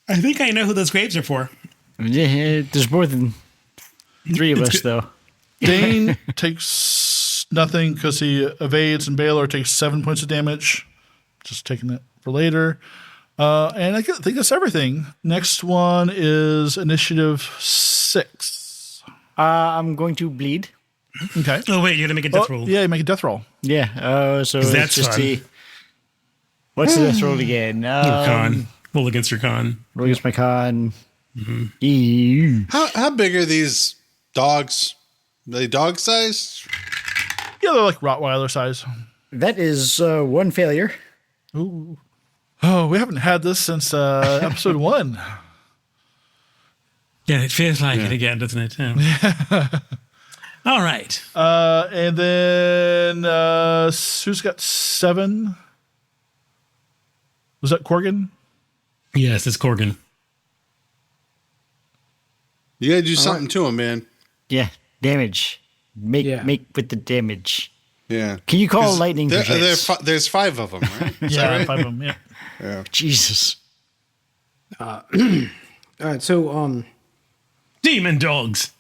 I think I know who those graves are for. Yeah, there's more than 3 of us, though. Dane takes nothing because he evades, and Baylor takes 7 points of damage. Just taking it for later. And I think that's everything. Next one is initiative 6. I'm going to bleed. Okay. Oh, wait, you're going to make a death roll. Yeah, you make a death roll. Yeah. So it's that's just fun. What's the death roll again? Con. Roll against your con. Roll against my con. Mm-hmm. How big are these dogs? Are they dog sized? Yeah, they're like Rottweiler size. That is 1 failure. Ooh. Oh, we haven't had this since episode 1. Yeah, it feels like it again, doesn't it? Yeah. All right. And then who's got 7? Was that Corgan? Yes, it's Corgan. You gotta do something to him, man. Yeah, damage. Make with the damage. Yeah. Can you call lightning? There's 5 of them, right? Yeah, 5 of them. Yeah. Jesus. All right, so demon dogs.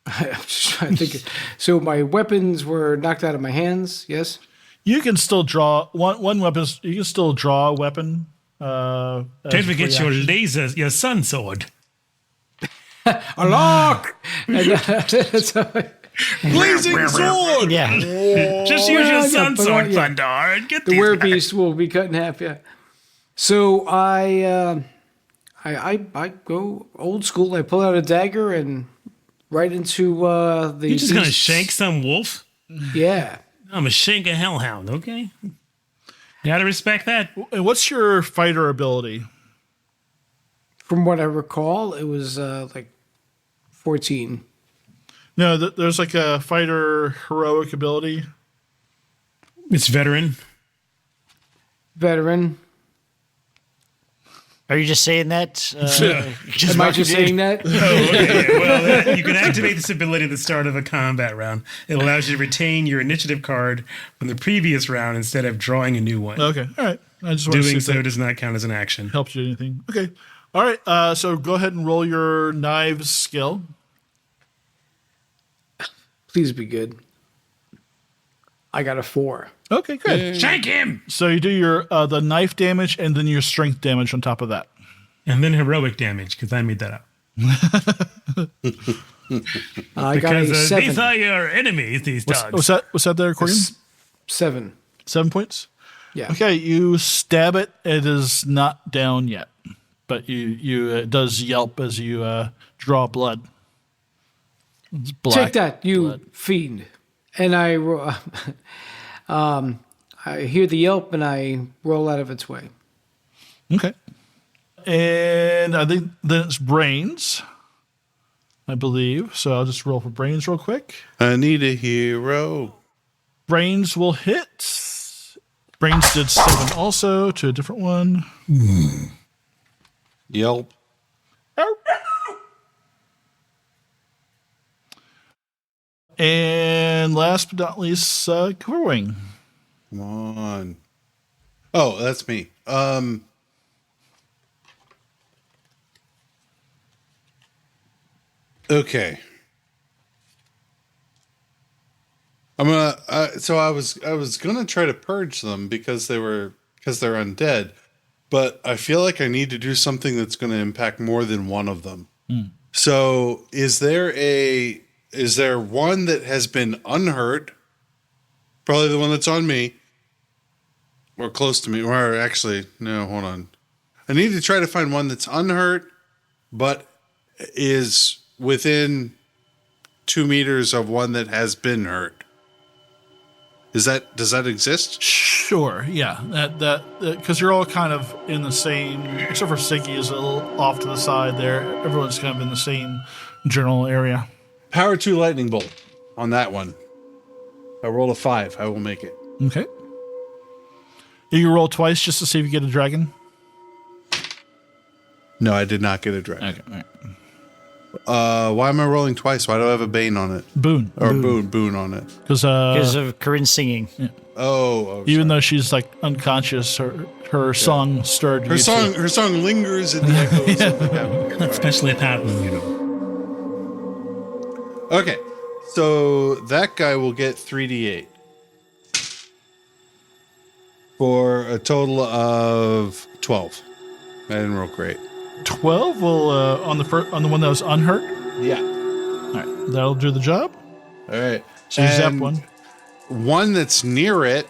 I'm just trying to think. So my weapons were knocked out of my hands. Yes. You can still draw one weapon. You can still draw a weapon. Don't forget your laser, your sun sword. A lock. Blazing sword. Yeah. Just use your sun sword, Thundar, and get the werebeast will be cut in half. Yeah. So I go old school. I pull out a dagger and right into the. You're just gonna shank some wolf? Yeah. I'm a shank a hellhound. Okay. You gotta respect that. And what's your fighter ability? From what I recall, it was like 14. No, there's like a fighter heroic ability. It's veteran. Veteran. Are you just saying that? Am I just saying that? Oh, okay. Well, you can activate this ability at the start of a combat round. It allows you to retain your initiative card from the previous round instead of drawing a new one. Okay, all right. I just Doing so does not count as an action. Helps you anything? Okay, all right. So go ahead and roll your knives skill. Please be good. I got a 4. Okay, good. Shank him! So you do your the knife damage and then your strength damage on top of that. And then heroic damage, because I made that up. I got a 7. These are your enemies, these dogs. What's that there, Corgan? 7. 7 points? Yeah. Okay, you stab it. It is not down yet. But it does yelp as you draw blood. It's black. Take that, you blood. fiend. And I hear the yelp and I roll out of its way. Okay. And I think then it's brains, I believe. So I'll just roll for brains real quick. I need a hero. Brains will hit. Brains did 7 also to a different one. Yelp. And last but not least, Corwing. Come on. Oh, that's me. Okay. I'm gonna. So I was gonna try to purge them because they're undead, but I feel like I need to do something that's going to impact more than one of them. So is there one that has been unhurt? Probably the one that's on me. Or close to me. Or actually, no, hold on. I need to try to find one that's unhurt, but is within 2 meters of one that has been hurt. Does that exist? Sure, yeah. That because you're all kind of in the same, except for Siggy is a little off to the side there. Everyone's kind of in the same general area. Power 2 lightning bolt on that one. I roll a 5. I will make it. Okay. You can roll twice just to see if you get a dragon. No, I did not get a dragon. Okay, all right. Why am I rolling twice? Why do I have a bane on it? Boon. Or boon on it. Because of Corinne singing. Yeah. Oh, even though she's like unconscious, her song stirred her song. Her song lingers in the echoes. Especially at that one, Okay, so that guy will get 3d8 for a total of 12. I didn't roll great. 12 will on the one that was unhurt. Yeah. All right, that'll do the job. All right. So you zap one. One that's near it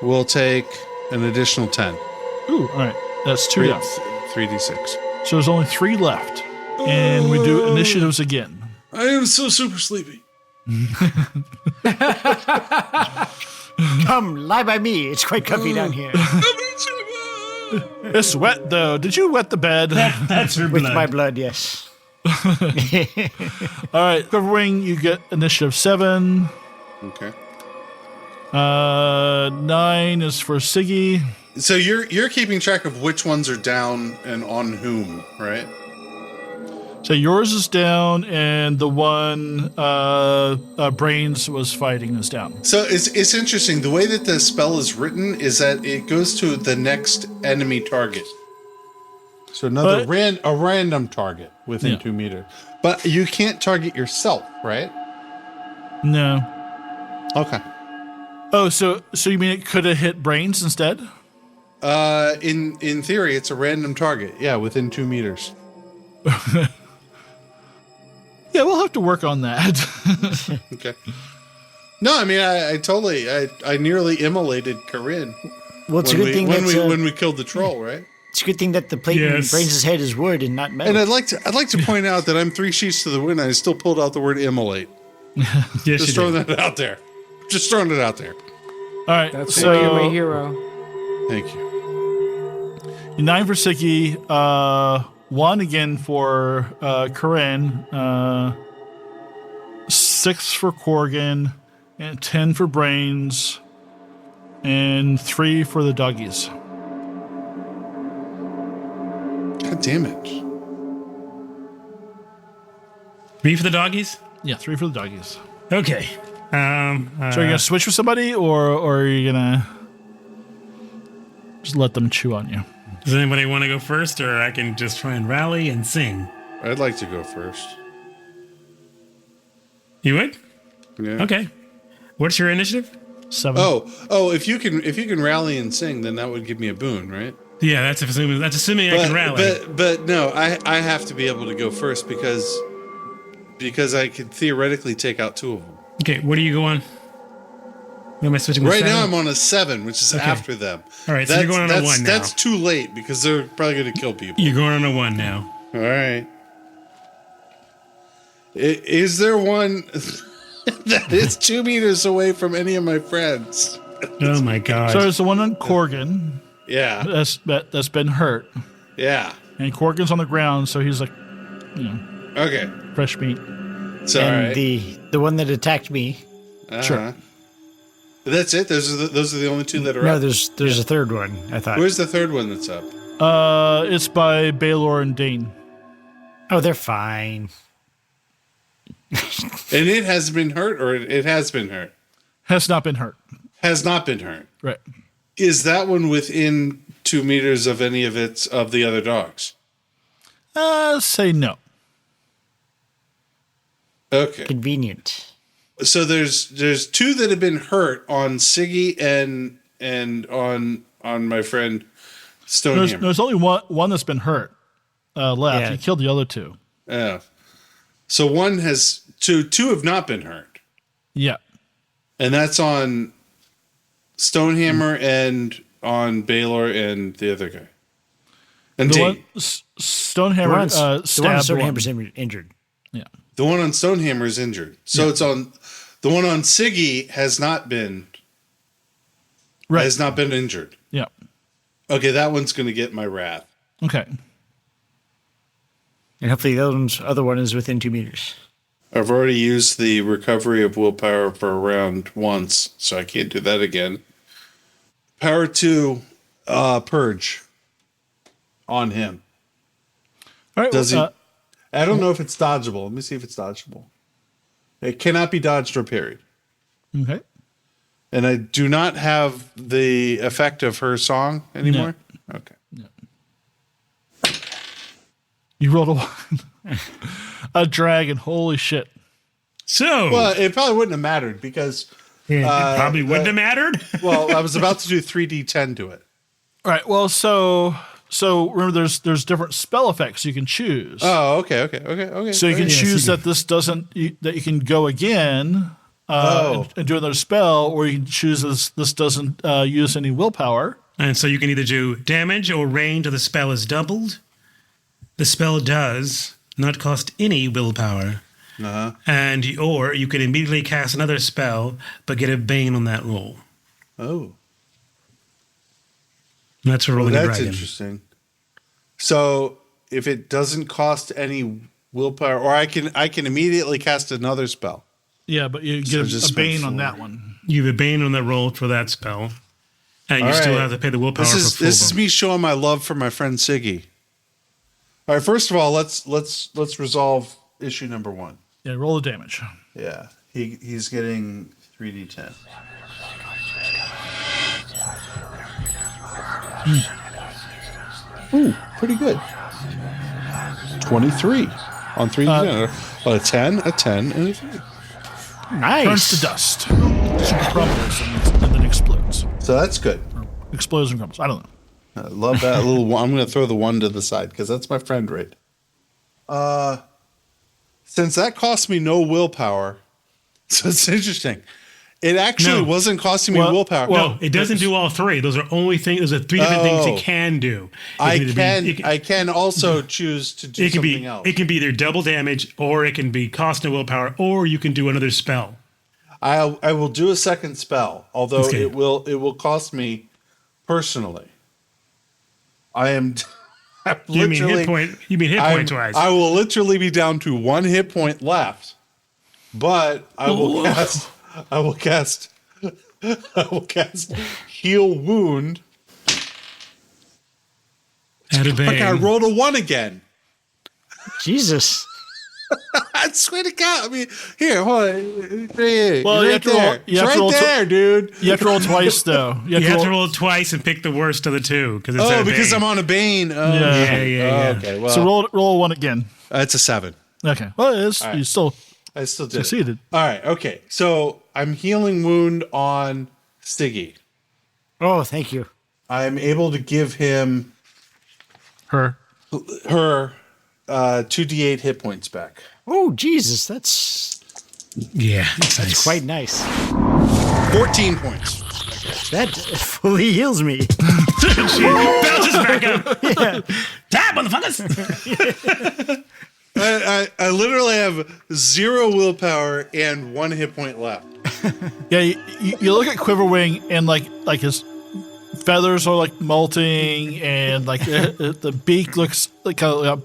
will take an additional 10. Ooh, all right. That's 2 down. 3d6. So there's only 3 left. And we do initiatives again. I am so super sleepy. Come, lie by me. It's quite comfy down here. It's wet, though. Did you wet the bed? That's her blood. With my blood, yes. All right, Quiverwing, you get initiative 7. Okay. 9 is for Siggy. So you're keeping track of which ones are down and on whom, right? So yours is down, and the one Brains was fighting is down. So it's interesting. The way that the spell is written is that it goes to the next enemy target. So a random target within 2 meters. But you can't target yourself, right? No. Okay. Oh, so you mean it could have hit Brains instead? In theory, it's a random target. Yeah, within 2 meters. Yeah, we'll have to work on that. Okay. No, I mean, I nearly immolated Corinne. Well, it's a good thing when we killed the troll, right? It's a good thing that the plate in Brains' head is wood and not metal. And I'd like to point out that I'm 3 sheets to the wind. I still pulled out the word immolate. Yes, Just throwing that out there. Just throwing it out there. All right, That's so why you're my hero. Thank you. 9 for Siggy, 1 again for Corinne, 6 for Corgan, and 10 for Brains, and 3 for the doggies. God damn it. 3 for the doggies? Yeah, 3 for the doggies. Okay. So are you going to switch with somebody, or are you going to just let them chew on you? Does anybody want to go first, or I can just try and rally and sing? I'd like to go first. You would? Yeah. Okay. What's your initiative? 7. Oh, if you can rally and sing, then that would give me a boon, right? Yeah, that's assuming I can rally. But no, I have to be able to go first because I could theoretically take out 2 of them. Okay, what do you go on? Am I switching with Right 7? now I'm on a 7, which is after them. All right, so you're going on a 1 now. That's too late because they're probably going to kill people. You're going on a 1 now. All right. Is there one that is 2 meters away from any of my friends? Oh my god! So there's the one on Corgan. Yeah. That's been hurt. Yeah. And Corgan's on the ground, so he's like, Okay. fresh meat. It's all right. The one that attacked me. Sure. That's it. Those are the only 2 that are No, up. there's a third one. I thought. Where's the third one that's up? It's by Baylor and Dane. Oh, they're fine. And it has been hurt, or it has been hurt? Has not been hurt. Has not been hurt. Right. Is that one within 2 meters of any of the other dogs? Say no. Okay. Convenient. So there's 2 that have been hurt on Siggy and on my friend Stonehammer. There's only one that's been hurt left. Yeah. He killed the other 2. Yeah. So one has 2 have not been hurt. Yeah. And that's on Stonehammer and on Baylor and the other guy. And the one, Stonehammer stabbed Stonehammer's injured. Yeah. The one on Stonehammer is injured. So it's on the one on Siggy has not been injured. Yeah. Okay, that one's going to get my wrath. Okay. And hopefully the other one is within 2 meters. I've already used the recovery of willpower for a round once, so I can't do that again. Power 2, purge on him. All right. Does he? I don't know if it's dodgeable. Let me see if it's dodgeable. It cannot be dodged or parried. Okay. And I do not have the effect of her song anymore? No. Okay. No. You rolled a 1. A dragon. Holy shit. So. Well, it probably wouldn't have mattered because. It probably wouldn't have mattered. Well, I was about to do 3d10 to it. All right. Well, so remember, there's different spell effects you can choose. Oh, okay. So you can choose that this doesn't that you can go again and do another spell, or you can choose this doesn't use any willpower. And so you can either do damage or range, or the spell is doubled. The spell does not cost any willpower, uh-huh. or you can immediately cast another spell but get a bane on that roll. Oh. That's a rolling That's dragon. interesting. So if it doesn't cost any willpower, or I can immediately cast another spell. Yeah, but you get a bane on that one. You have a bane on that roll for that spell. And you still have to pay the willpower for full. This is me showing my love for my friend Siggy. All right, first of all, let's resolve issue number 1. Yeah, roll the damage. Yeah, he's getting 3d10. Ooh, pretty good. 23 on 3d10. A 10, and a 3. Nice. Turns to dust. Crumbles and then explodes. So that's good. Explodes and crumbles. I don't know. I love that little one. I'm going to throw the 1 to the side because that's my friend rate. Since that cost me no willpower, so it's interesting. It actually wasn't costing me willpower. No, it doesn't do all 3. Those are 3 different things it can do. I can also choose to do something else. It can be either double damage, or it can be cost no willpower, or you can do another spell. I will do a second spell, although it will cost me personally. You mean hit point twice. I will literally be down to 1 hit point left, but I will cast Heal Wound. I rolled a 1 again. Jesus. I swear to God. I mean, here, hold on. Well, you have to roll. You have to roll dude. You have to roll twice, though. You have to roll twice and pick the worst of the 2 because I'm on a Bane. Oh, yeah. Okay, well, so roll 1 again. It's a 7. Okay. Well, it is. Right. You still. I still did. Succeeded. All right. Okay. So I'm healing wound on Siggy. Oh, thank you. I'm able to give him her 2d8 hit points back. Oh, Jesus. That's nice. Quite nice. 14 points. That fully heals me. She bounces back up. Yeah. Die, motherfuckers. I literally have 0 willpower and 1 hit point left. Yeah, you look at Quiverwing and like his feathers are like molting, and like the beak looks like a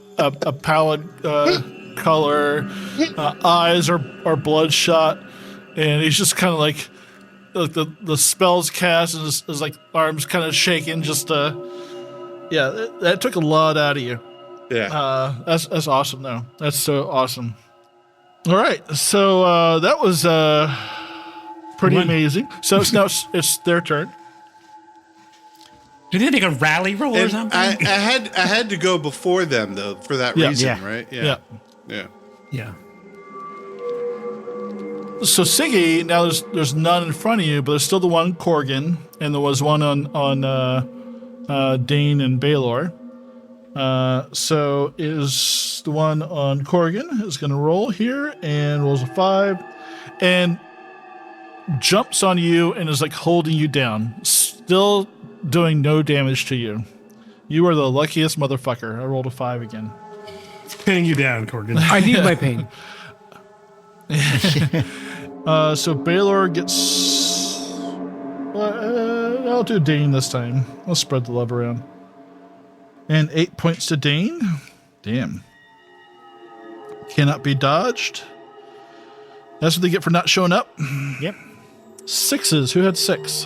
pallid color. Eyes are bloodshot, and he's just kind of like the spells cast, and his like arms kind of shaking. Just that took a lot out of you. Yeah, that's awesome though. That's so awesome. All right, so that was pretty amazing. So now it's their turn. Did they make a rally roll or something? I had to go before them though for that reason, right? Yeah. So Siggy, now there's none in front of you, but there's still the one Corgan, and there was one on Dane and Baylor. So is the one on Corgan is going to roll here and rolls a 5 and jumps on you and is like holding you down, still doing no damage to you. You are the luckiest motherfucker. I rolled a 5 again. Pinning you down, Corgan. I need my pain. So Baylor gets... I'll do Dane this time. I'll spread the love around. And 8 points to Dane. Damn. Cannot be dodged. That's what they get for not showing up. Yep. 6s. Who had 6?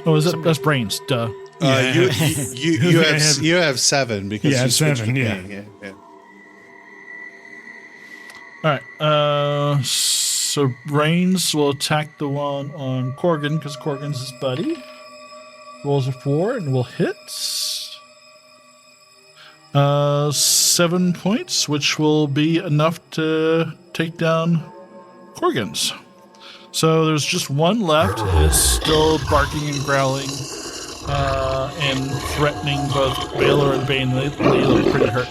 Oh, is that that's brains? Duh. You have 7 because you switched 7. Yeah. All right. So brains will attack the one on Corgan because Corgan's his buddy. Rolls a 4 and will hit. 7 points, which will be enough to take down Corgan's. So there's just one left. It's still barking and growling and threatening both Baylor and Bane. They look pretty hurt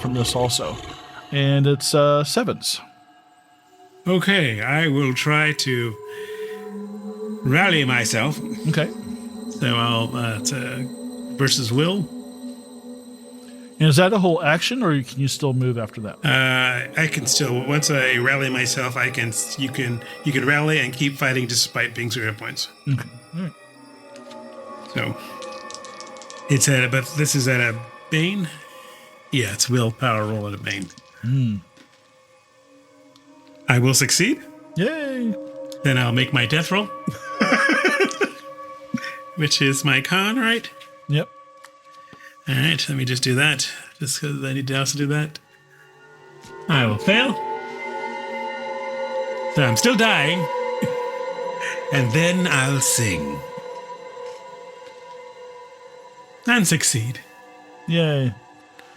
from this also. And it's 7s. Okay, I will try to rally myself. Okay. So I'll versus Will. And is that a whole action, or can you still move after that? I can still, once I rally myself, you can rally and keep fighting despite being 0 hit points. Okay. All right. So but this is at a Bane. Yeah, it's willpower roll at a Bane. I will succeed. Yay! Then I'll make my death roll, which is my con, right? Yep. All right, let me just do that, just because I need to also do that. I will fail. So I'm still dying. And then I'll sing. And succeed. Yay.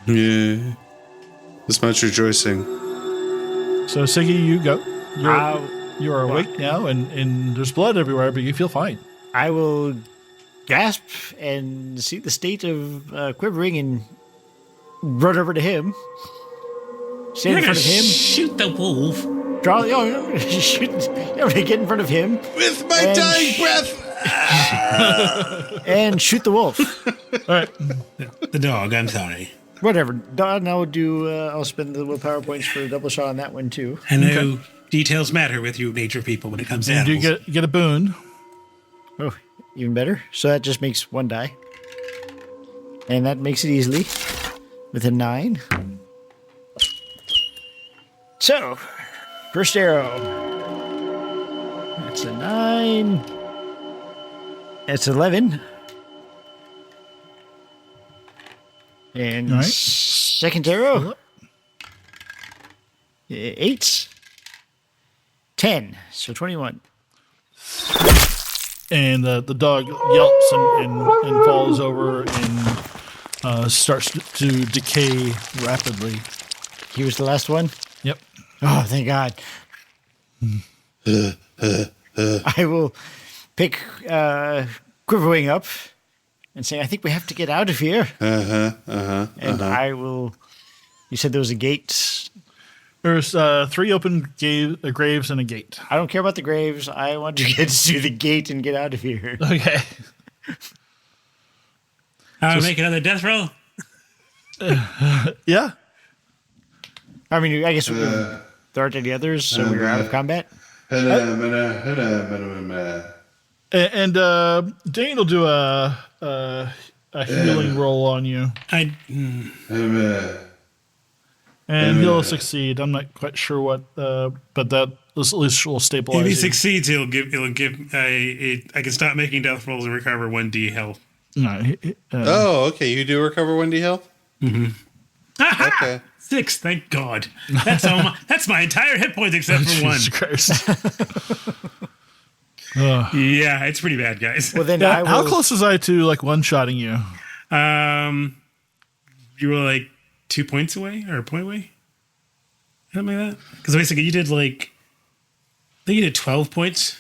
Yeah. This much rejoicing. So, Siggy, you go. You are awake now, and there's blood everywhere, but you feel fine. I will gasp and see the state of quivering and run over to him. Stand in front of him. Shoot the wolf. Draw. Shoot. I'm gonna get in front of him with my dying breath. And shoot the wolf. All right. The dog. I'm sorry. Whatever. Don, I'll spend the willpower points for a double shot on that one too. I know details matter with you nature people when it comes to animals. You get a boon. Oh, even better. So that just makes 1 die. And that makes it easily with a 9. So, first arrow. That's a 9. That's 11. And right. Second arrow. 8. 10. So 21. And the dog yelps and falls over and starts to decay rapidly. He was the last one? Yep. Oh, thank God. I will pick Quiverwing up and say, I think we have to get out of here. And I will... You said there was a gate. There's 3 open graves and a gate. I don't care about the graves. I want to get to the gate and get out of here. Okay. I'll make another death roll. Yeah. I mean, I guess there aren't any others, so we're out of combat. And Dane will do a healing roll on you. And he'll succeed. I'm not quite sure what, but that at least will stabilize. If he you. succeeds, it'll give I can stop making death rolls and recover 1d health. No. Okay. You do recover 1d health. Okay. 6. Thank God. That's my entire hit points except for 1. Jesus Christ. Yeah, it's pretty bad, guys. Well, then how close was I to one-shotting you? You were like 2 points away or a point away, something like that. Because basically, you did I think you did 12 points,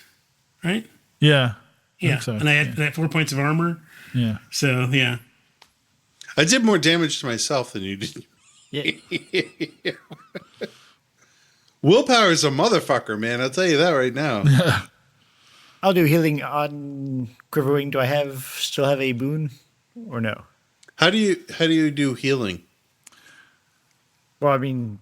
right? Yeah. Yeah. So. And I had 4 points of armor. Yeah. So yeah. I did more damage to myself than you did. Yeah. Willpower is a motherfucker, man. I'll tell you that right now. I'll do healing on Quiverwing. Do I still have a boon or no? How do you do healing? Well, I mean,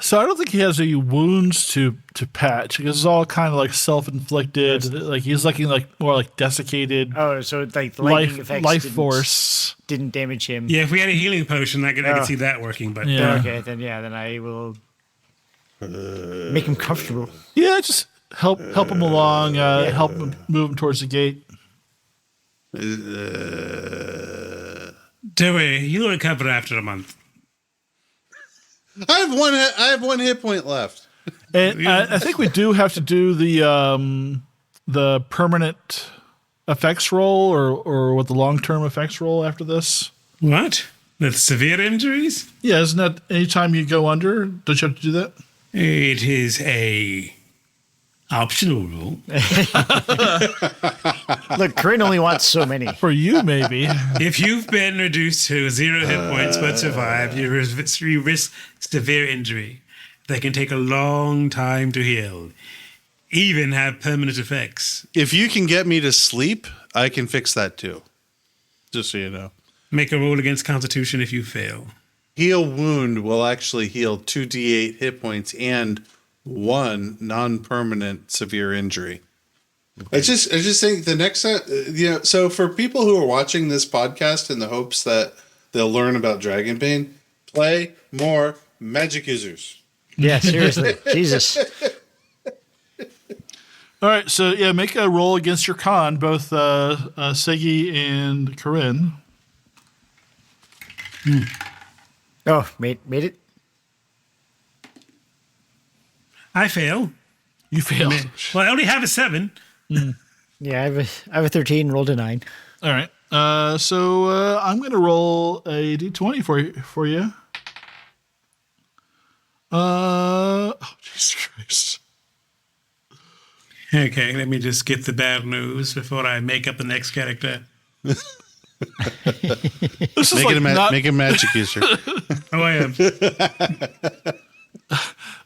so I don't think he has any wounds to patch because it's all kind of self-inflicted. He's looking more like desiccated. Oh, so the lightning effects life force didn't damage him. Yeah, if we had a healing potion, I could see that working. But okay, then I will make him comfortable. Yeah, just help him along. Help him move him towards the gate. Don't worry, you'll recover after a month. I have 1 hit point left. And I think we do have to do the permanent effects roll or what the long-term effects roll after this. What? With severe injuries? Yeah, isn't that anytime you go under, don't you have to do that? It is a optional rule. Look, Corinne only wants so many. For you, maybe. If you've been reduced to 0 hit points but survive, you risk severe injury. They can take a long time to heal, even have permanent effects. If you can get me to sleep, I can fix that too. Just so you know. Make a roll against Constitution if you fail. Heal wound will actually heal 2d8 hit points and 1 non-permanent severe injury. Okay. I just think the next time, so for people who are watching this podcast in the hopes that they'll learn about Dragonbane, play more magic users. Yeah, seriously. Jesus. All right, so yeah, make a roll against your con, both Siggy and Corinne. Oh, made it? I fail. You fail. Well, I only have a 7. Yeah, I have a 13, rolled a 9. All right. So I'm going to roll a d20 for you. Oh, Jesus Christ. Okay, let me just get the bad news before I make up the next character. This is make a magic user. Oh, I am.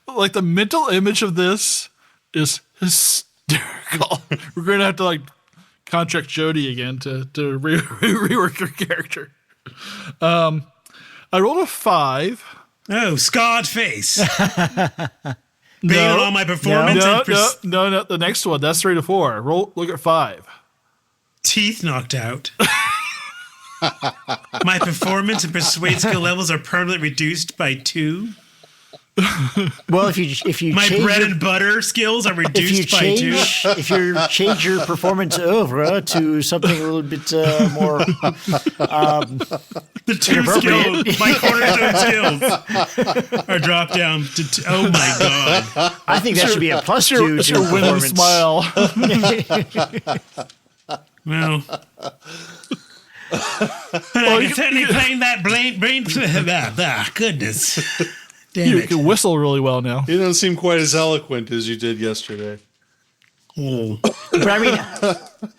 Like the mental image of this is hysterical. We're going to have to contract Jody again to rework your character. I rolled a 5. Oh, scarred face. Based on my performance. No. The next one. That's 3 to 4. Look at 5. Teeth knocked out. My performance and persuade skill levels are permanently reduced by 2. Well, if you my bread and butter skills are reduced by 2. If you change your performance oeuvre to something a little bit more, the 2 skills, my cornerstone skills, are dropped down to 2. Oh my god! I think that should be a +2 it's to your winning performance. smile. Well. I can certainly claim that brain. Goodness. Damn You it. can whistle really well now. You don't seem quite as eloquent as you did yesterday. But I mean,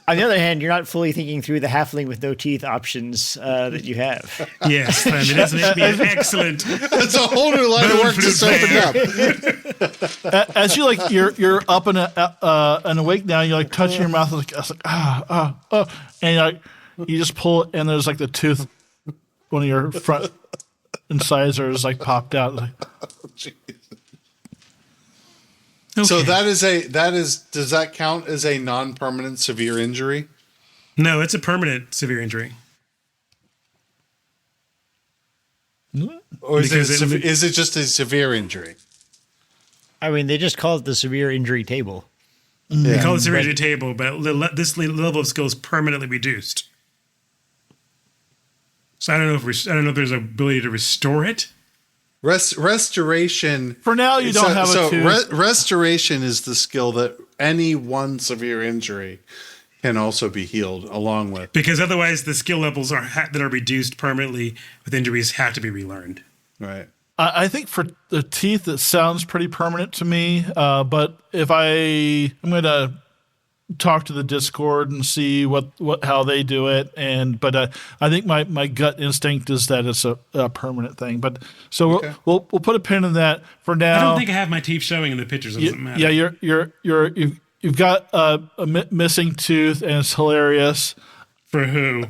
on the other hand, you're not fully thinking through the halfling with no teeth options that you have. Yes, I mean, that's an excellent. That's a whole new line of work just opened up. As you you're up and awake now. You're touching your mouth, and you just pull it, and there's the tooth, one of your front incisors popped out. Okay. So does that count as a non-permanent severe injury? No, it's a permanent severe injury. Or is it just a severe injury? I mean, they just call it the severe injury table. They call it the severe injury table, but this level of skill is permanently reduced. So I don't know if there's an ability to restore it. Restoration. For now, you don't have a tooth. Restoration is the skill that any one severe injury can also be healed along with. Because otherwise, the skill levels that are reduced permanently with injuries have to be relearned. Right. I think for the teeth, it sounds pretty permanent to me. But if I'm going to talk to the Discord and see how they do it, but I think my gut instinct is that it's a permanent thing. But so okay. we'll put a pin in that for now. I don't think I have my teeth showing in the pictures. It doesn't matter. Yeah, you've got a missing tooth, and it's hilarious. For who?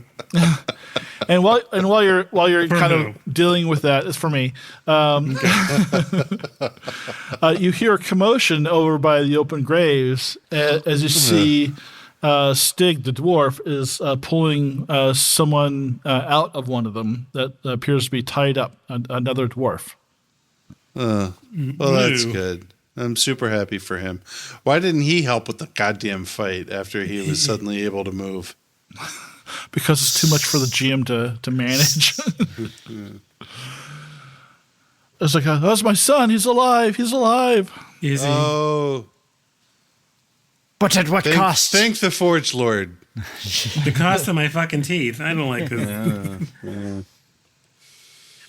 And while you're kind of dealing with that, it's for me. You hear a commotion over by the open graves as you see Stig, the dwarf, is pulling someone out of one of them that appears to be tied up. Another dwarf. Well, that's good. I'm super happy for him. Why didn't he help with the goddamn fight after he was suddenly able to move? Because it's too much for the GM to manage. It's like, that's my son. He's alive. Is he? Oh. But at what cost? Thank the Forge Lord. The cost of my fucking teeth. I don't like this.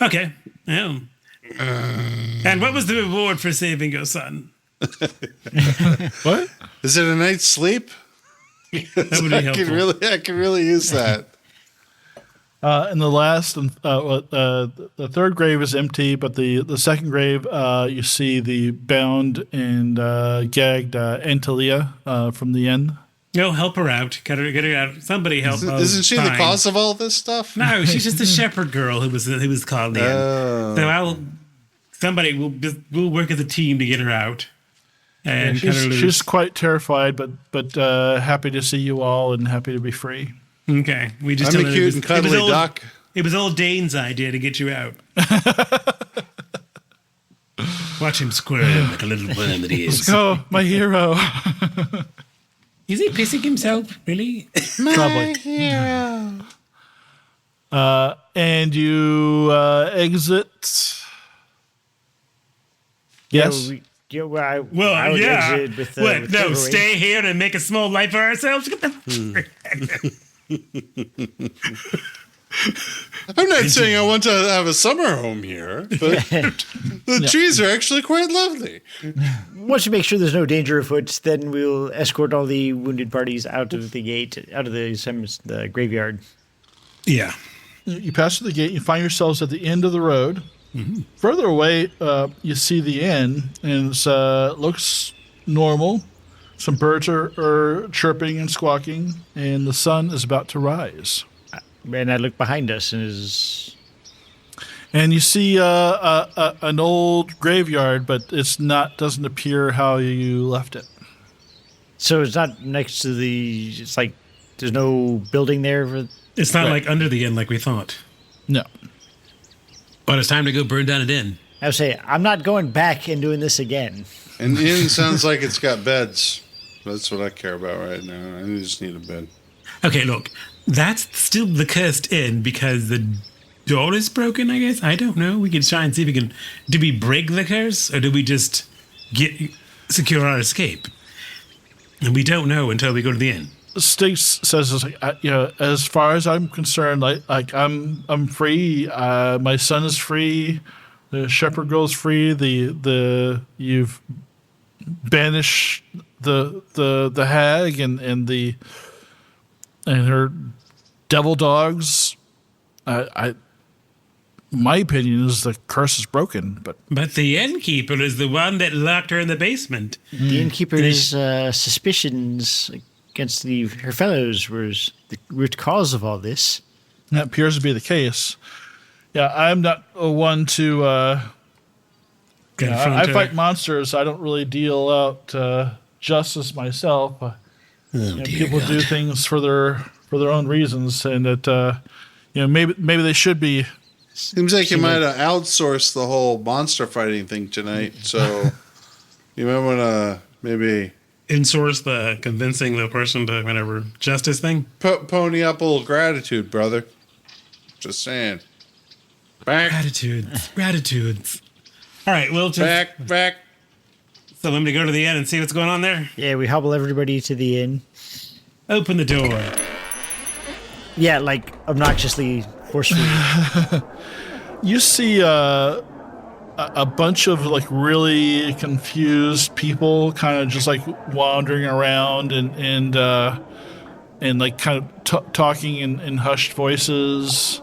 Okay. Yeah. And what was the reward for saving your son? What? Is it a night's sleep? That would be helpful. I can really use that. And the last, the third grave is empty, but the second grave, you see the bound and gagged Antalia from the inn. No, help her out. Get her out. Somebody help. Isn't she the cause of all this stuff? No, she's just a shepherd girl who was called in. So we'll work as a team to get her out. And she's quite terrified, but happy to see you all and happy to be free. Okay, we just. I'm a cute and cuddly duck. It was old Dane's idea to get you out. Watch him squirm like a little worm that he is. Let's go, my hero. Is he pissing himself? Really? Probably. Hero. And you exit. Yes. I would exit with, with stay here and make a small life for ourselves. I'm not saying I want to have a summer home here, but the trees are actually quite lovely. Once you make sure there's no danger afoot, then we'll escort all the wounded parties out of the gate, out of the graveyard. Yeah. You pass through the gate, you find yourselves at the end of the road. Mm-hmm. Further away, you see the inn, and it looks normal. Some birds are chirping and squawking, and the sun is about to rise. And I look behind us, and you see an old graveyard, but doesn't appear how you left it. So it's not next to it's like there's no building there. It's not like under the inn like we thought. No. But it's time to go burn down an inn. I would say, I'm not going back and doing this again. An inn sounds like it's got beds. That's what I care about right now. I just need a bed. Okay, look. That's still the cursed inn because the door is broken, I guess. I don't know. We can try and see if we can... Do we break the curse, or do we just secure our escape? And we don't know until we go to the inn. Stiggs says, as far as I'm concerned, I'm free. My son is free. The shepherd girl's free. You've banished the hag and her devil dogs. My opinion is the curse is broken, but the innkeeper is the one that locked her in the basement. The innkeeper's suspicions against her fellows was the root cause of all this. That appears to be the case. Yeah, I'm not one to. I fight monsters. I don't really deal out justice myself. People do things for their own reasons, and that maybe they should be. Seems like you might have outsourced the whole monster fighting thing tonight. So you might want to maybe insource the convincing the person to whatever justice thing. Pony up a little gratitude, brother. Just saying. Gratitudes. All right, we'll just back. So let me go to the inn and see what's going on there. Yeah, we hobble everybody to the inn. Open the door. Yeah, like obnoxiously forcefully. You see a bunch of like really confused people, kind of just like wandering around and like kind of talking in hushed voices.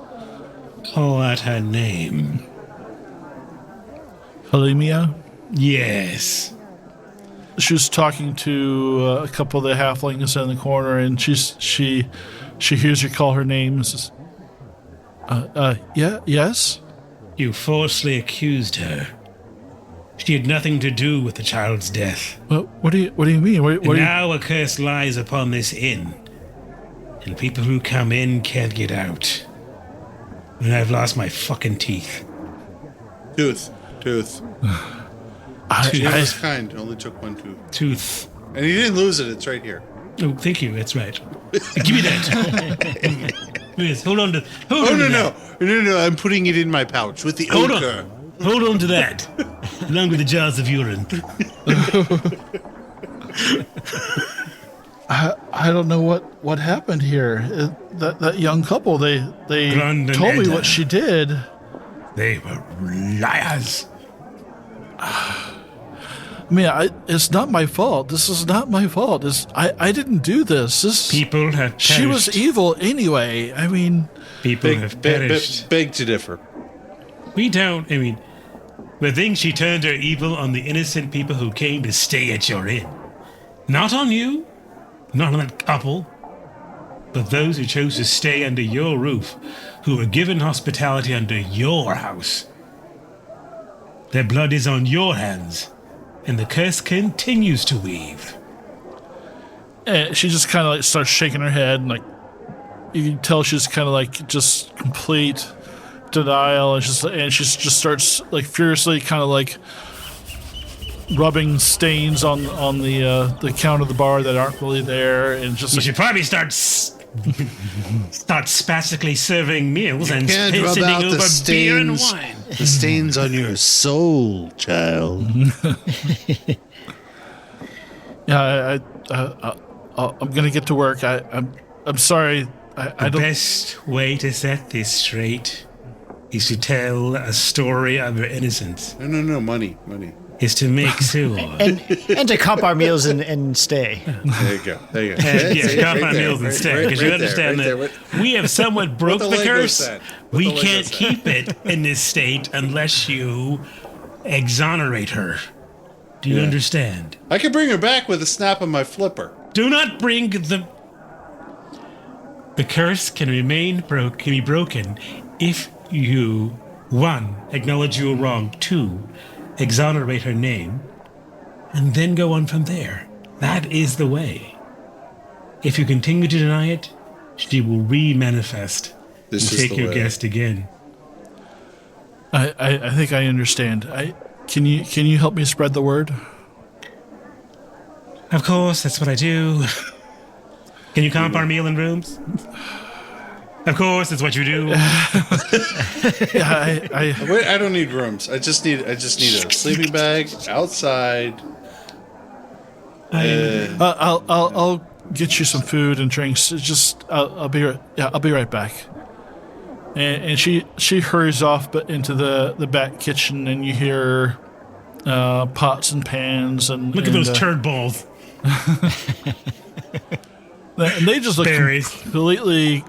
Call out her name. Halimia? Yes. She was talking to a couple of the halflings in the corner, and she hears you call her name and says, yes? You falsely accused her. She had nothing to do with the child's death. Well, what do you mean? Now a curse lies upon this inn, and people who come in can't get out. And I've lost my fucking teeth. Tooth. I was kind. Only took one tooth. Tooth. And he didn't lose it. It's right here. Oh, thank you. That's right. Give me that. Yes, hold on to. No. I'm putting it in my pouch with the ochre. Hold on to that, along with the jars of urine. I don't know what happened here. That young couple, they told me what she did. They were liars. I mean, it's not my fault. This is not my fault. I didn't do this. People have perished. She was evil anyway. I mean... People have perished. Beg to differ. We don't... I mean, the thing she turned her evil on the innocent people who came to stay at your inn. Not on you. Not on that couple, but those who chose to stay under your roof, who were given hospitality under your house. Their blood is on your hands, and the curse continues to weave. And she just kind of like starts shaking her head, and like you can tell she's kind of like just complete denial, and she just starts like furiously kind of like rubbing stains on the counter of the bar that aren't really there, and just you should probably start spastically serving meals and can't rub sending out over the stains, beer and wine. The stains on your soul, child. Yeah, I'm gonna get to work. I'm sorry. The best way to set this straight is to tell a story of your innocence. No, money. Is to make sure. and to comp our meals and stay. There you go. Comp our meals and stay. Because you understand that we have somewhat broke the curse. We can't keep it in this state unless you exonerate her. Do you understand? I can bring her back with a snap of my flipper. Do not bring the curse can be broken if you 1. acknowledge you were wrong, 2. exonerate her name, and then go on from there. That is the way. If you continue to deny it, she will re-manifest and take your guest again. I think I understand. Can you help me spread the word? Of course, that's what I do. Can you comp our meal and rooms? Of course, that's what you do. Yeah, Wait, I don't need rooms. I just need a sleeping bag outside. I'll get you some food and drinks. I'll be right back. And she hurries off into the back kitchen, and you hear pots and pans and look at those turd balls. And they just look completely.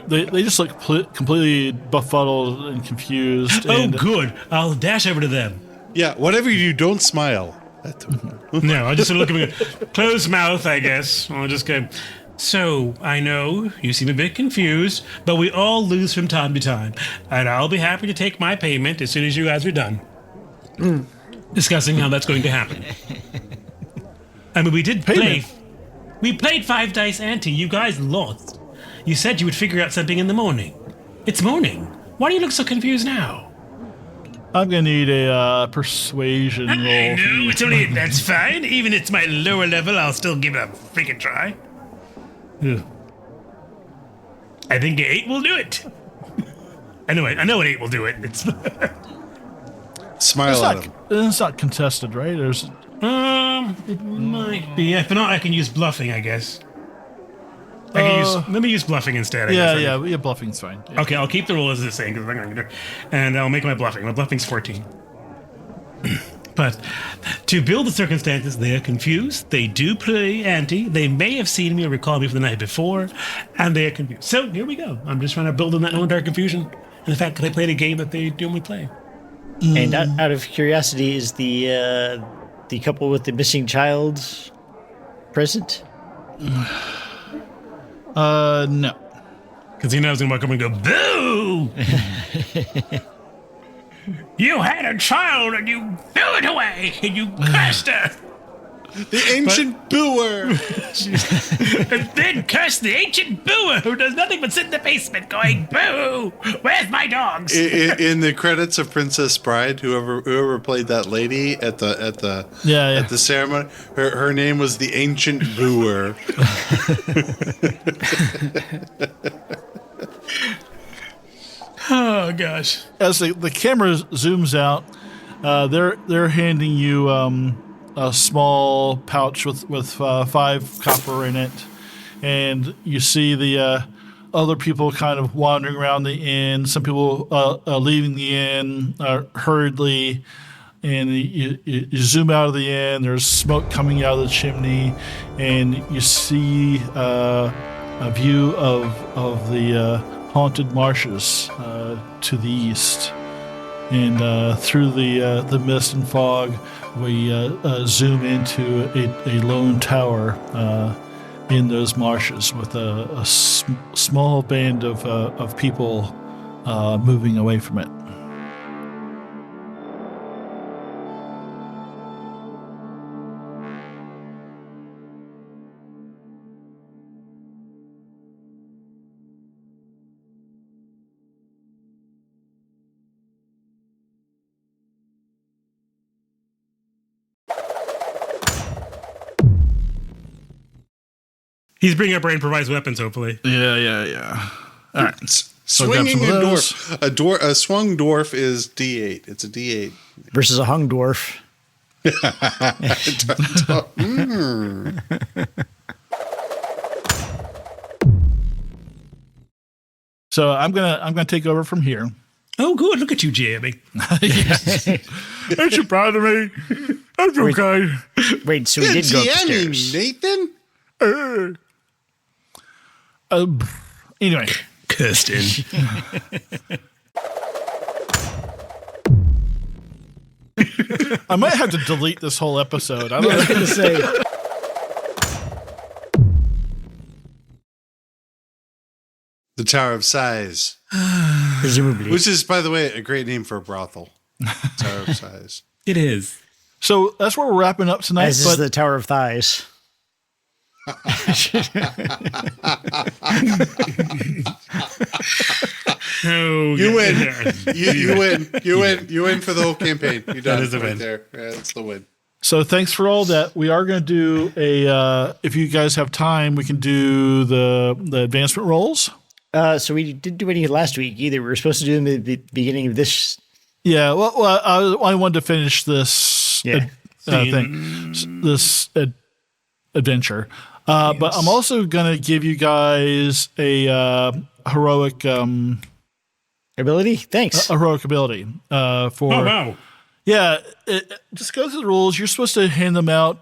They just look completely befuddled and confused. Oh, good. I'll dash over to them. Yeah, whatever you do, don't smile. No, I'll just look at me. Closed mouth, I guess. I'll just go. So, I know you seem a bit confused, but we all lose from time to time. And I'll be happy to take my payment as soon as you guys are done discussing how that's going to happen. I mean, we did play. We played 5 dice ante. You guys lost. You said you would figure out something in the morning. It's morning. Why do you look so confused now? I'm gonna need a persuasion roll. I know, that's fine. Even if it's my lower level, I'll still give it a freaking try. Ugh. I think 8 will do it. I know an 8 will do it. It's smile at him. It's not contested, right? It might be. If not, I can use bluffing, I guess. Let me use bluffing instead. Yeah, bluffing's fine. Yeah. Okay, I'll keep the roll as the same, and I'll make my bluffing. My bluffing's 14. But to build the circumstances, they are confused. They do play ante. They may have seen me or recall me from the night before, and they are confused. So here we go. I'm just trying to build on that entire confusion and the fact that they played a game that they normally play. And out of curiosity, is the couple with the missing child present? No. Because he knows I'm going to come and go, boo! You had a child and you threw it away and you cursed her. The ancient booer. And then cursed the ancient booer who does nothing but sit in the basement going, boo! Where's my dogs? In the credits of Princess Bride, whoever played that lady at the ceremony, her name was the ancient booer. Oh gosh! As the camera zooms out, they're handing you a small pouch with 5 copper in it, and you see the other people kind of wandering around the inn. Some people leaving the inn hurriedly, and you zoom out of the inn. There's smoke coming out of the chimney, and you see a view of the haunted marshes to the east. And through the mist and fog, we zoom into a lone tower in those marshes with a small band of people moving away from it. He's bringing up our improvised weapons, hopefully. Yeah. All right. Swinging a dwarf. A swung dwarf is D8. It's a D8. Versus a hung dwarf. So I'm gonna take over from here. Oh, good. Look at you, Jamie. Yes. Aren't you proud of me? That's okay. Wait, so we did go upstairs. Nathan? Anyway. Kirsten. I might have to delete this whole episode. I don't know. I was going to say. The Tower of Sighs. Presumably. Which is, by the way, a great name for a brothel. Tower of Sighs. It is. So that's where we're wrapping up tonight. As is the Tower of Thighs. Oh, you win. You win. You win for the whole campaign. You done. That is a win. There. Yeah, that's the win. So thanks for all that. We are going to do a. If you guys have time, we can do the advancement rolls. So we didn't do any last week either. We were supposed to do them at the beginning of this. Yeah. Well, I wanted to finish this thing, this adventure. Yes. But I'm also going to give you guys a heroic ability. Thanks. A heroic ability for. Oh wow. Yeah, just go through the rules. You're supposed to hand them out,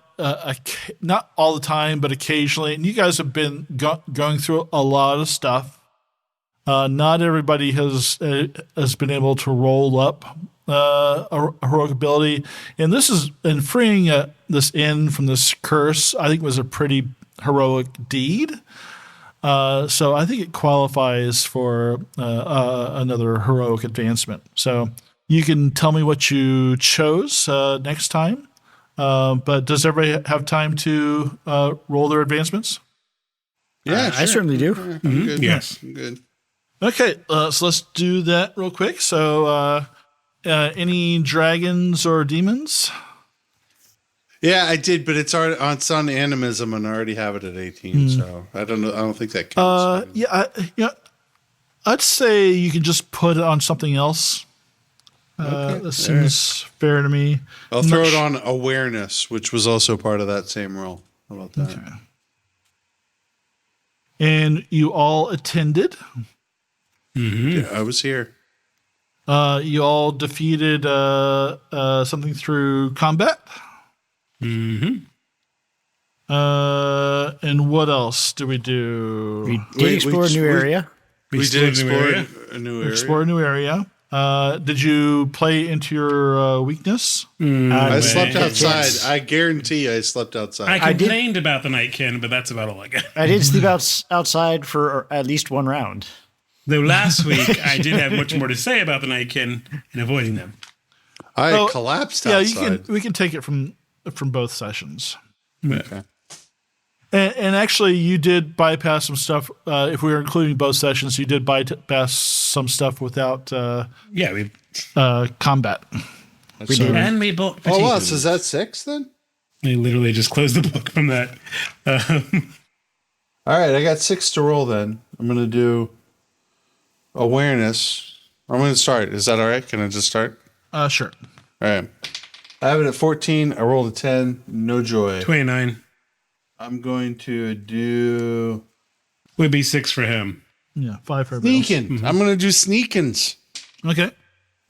not all the time, but occasionally. And you guys have been going through a lot of stuff. Not everybody has been able to roll up a heroic ability, and freeing this inn from this curse, I think, was a pretty heroic deed. So I think it qualifies for another heroic advancement. So. You can tell me what you chose next time, but does everybody have time to roll their advancements? Yeah, sure. I certainly do. I'm good. Yes. I'm good. Okay, so let's do that real quick. So any dragons or demons? Yeah, I did, but it's on animism, and I already have it at 18, so I don't know. I don't think that counts. I'd say you can just put it on something else. That seems fair to me. I'll throw it on awareness, which was also part of that same roll. How about that? Okay. And you all attended. Mm-hmm. Yeah, I was here. You all defeated something through combat. Mm-hmm. And what else did we do? We did explore a new area. We did explore a new area. Explore a new area. Did you play into your weakness? I slept outside. I guarantee I slept outside. I complained about the Nightkin, but that's about all I got. I did sleep outside for at least one round. Though last week I did have much more to say about the Nightkin and avoiding them. I collapsed outside. Yeah, we can take it from both sessions. Okay. And actually, you did bypass some stuff. If we were including both sessions, you did bypass some stuff without combat. We did. And we bought potatoes. Oh, wow. So is that 6 then? They literally just closed the book from that. All right. I got 6 to roll then. I'm going to do awareness. I'm going to start. Is that all right? Can I just start? Sure. All right. I have it at 14. I rolled a 10. No joy. 29. I'm going to do... Would be 6 for him. Yeah, 5 for everybody else. Sneaking. I'm going to do sneakins. Okay.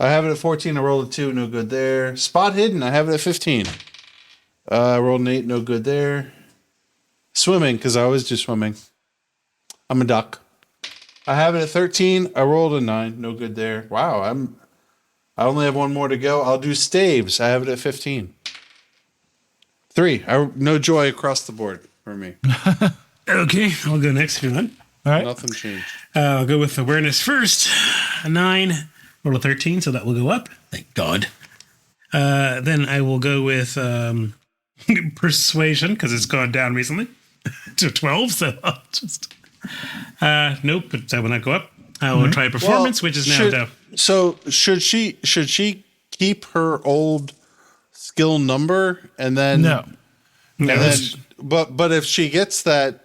I have it at 14. I rolled a 2. No good there. Spot hidden. I have it at 15. I rolled an 8. No good there. Swimming, because I always do swimming. I'm a duck. I have it at 13. I rolled a 9. No good there. Wow. I only have one more to go. I'll do staves. I have it at 15. 3. No joy across the board for me. Okay, I'll go next if you want. All right. Nothing changed. I'll go with awareness first. A 9, roll a 13, so that will go up. Thank God. Then I will go with persuasion, because it's gone down recently to 12, so I'll just... nope, but that will not go up. I will try performance, which is now down. So should she keep her old skill number and then... No. But if she gets that...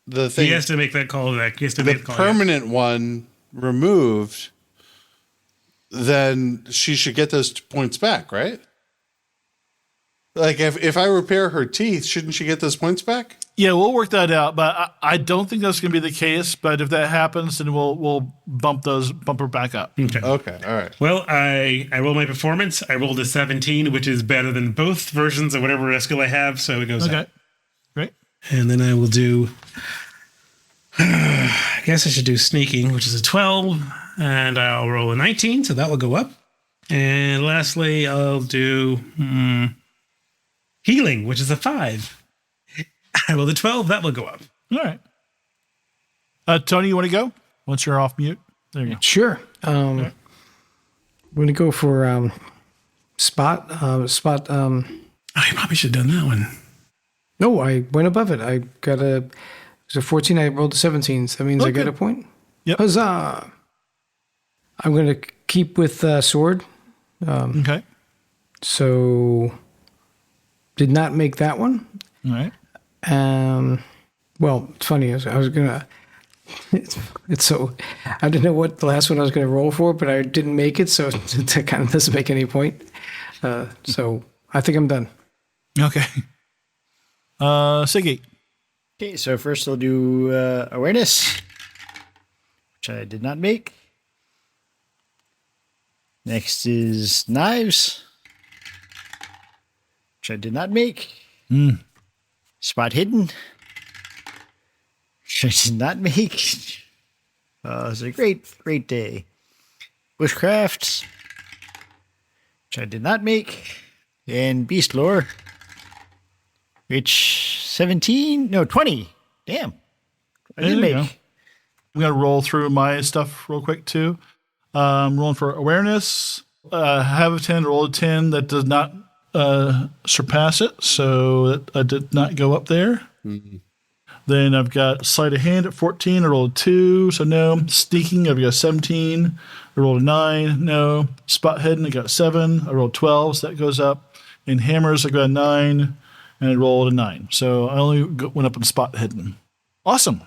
The thing, he has to make that call. The permanent one removed, then she should get those points back, right? Like if I repair her teeth, shouldn't she get those points back? Yeah, we'll work that out, but I don't think that's going to be the case. But if that happens, then we'll bump her back up. Okay. All right. Well, I roll my performance. I rolled a 17, which is better than both versions of whatever skill I have, so it goes up. Great. And then I will do, I guess I should do sneaking, which is a 12, and I'll roll a 19, so that will go up. And lastly, I'll do healing, which is a 5. I roll the 12, that will go up. All right. Tony, you want to go? Once you're off mute. There you go. Sure. I'm going to go for spot. I probably should have done that one. No, I went above it. I got it was a 14. I rolled a 17. So that means I got a point. Yep. Huzzah! I'm going to keep with sword. Okay. So did not make that one. All right. Well, it's funny. I was going to... It's so... I didn't know what the last one I was going to roll for, but I didn't make it, so it kind of doesn't make any point. So I think I'm done. Okay. Siggy. Okay, so first I'll do awareness, which I did not make. Next is knives, which I did not make. Spot hidden, which I did not make. It was a great day. Bushcraft, which I did not make. And beast lore, which 20. Damn. I did make. Go. I'm going to roll through my stuff real quick, too. Rolling for awareness. Have a 10, roll a 10. That does not surpass it, so I did not go up there. Mm-hmm. Then I've got sleight of hand at 14. I rolled a 2, so no. Sneaking, I've got 17. I rolled a 9, no. Spot hidden, I got 7. I rolled 12, so that goes up. In hammers, I got a 9. And I rolled a 9. So I only went up in spot hidden. Awesome.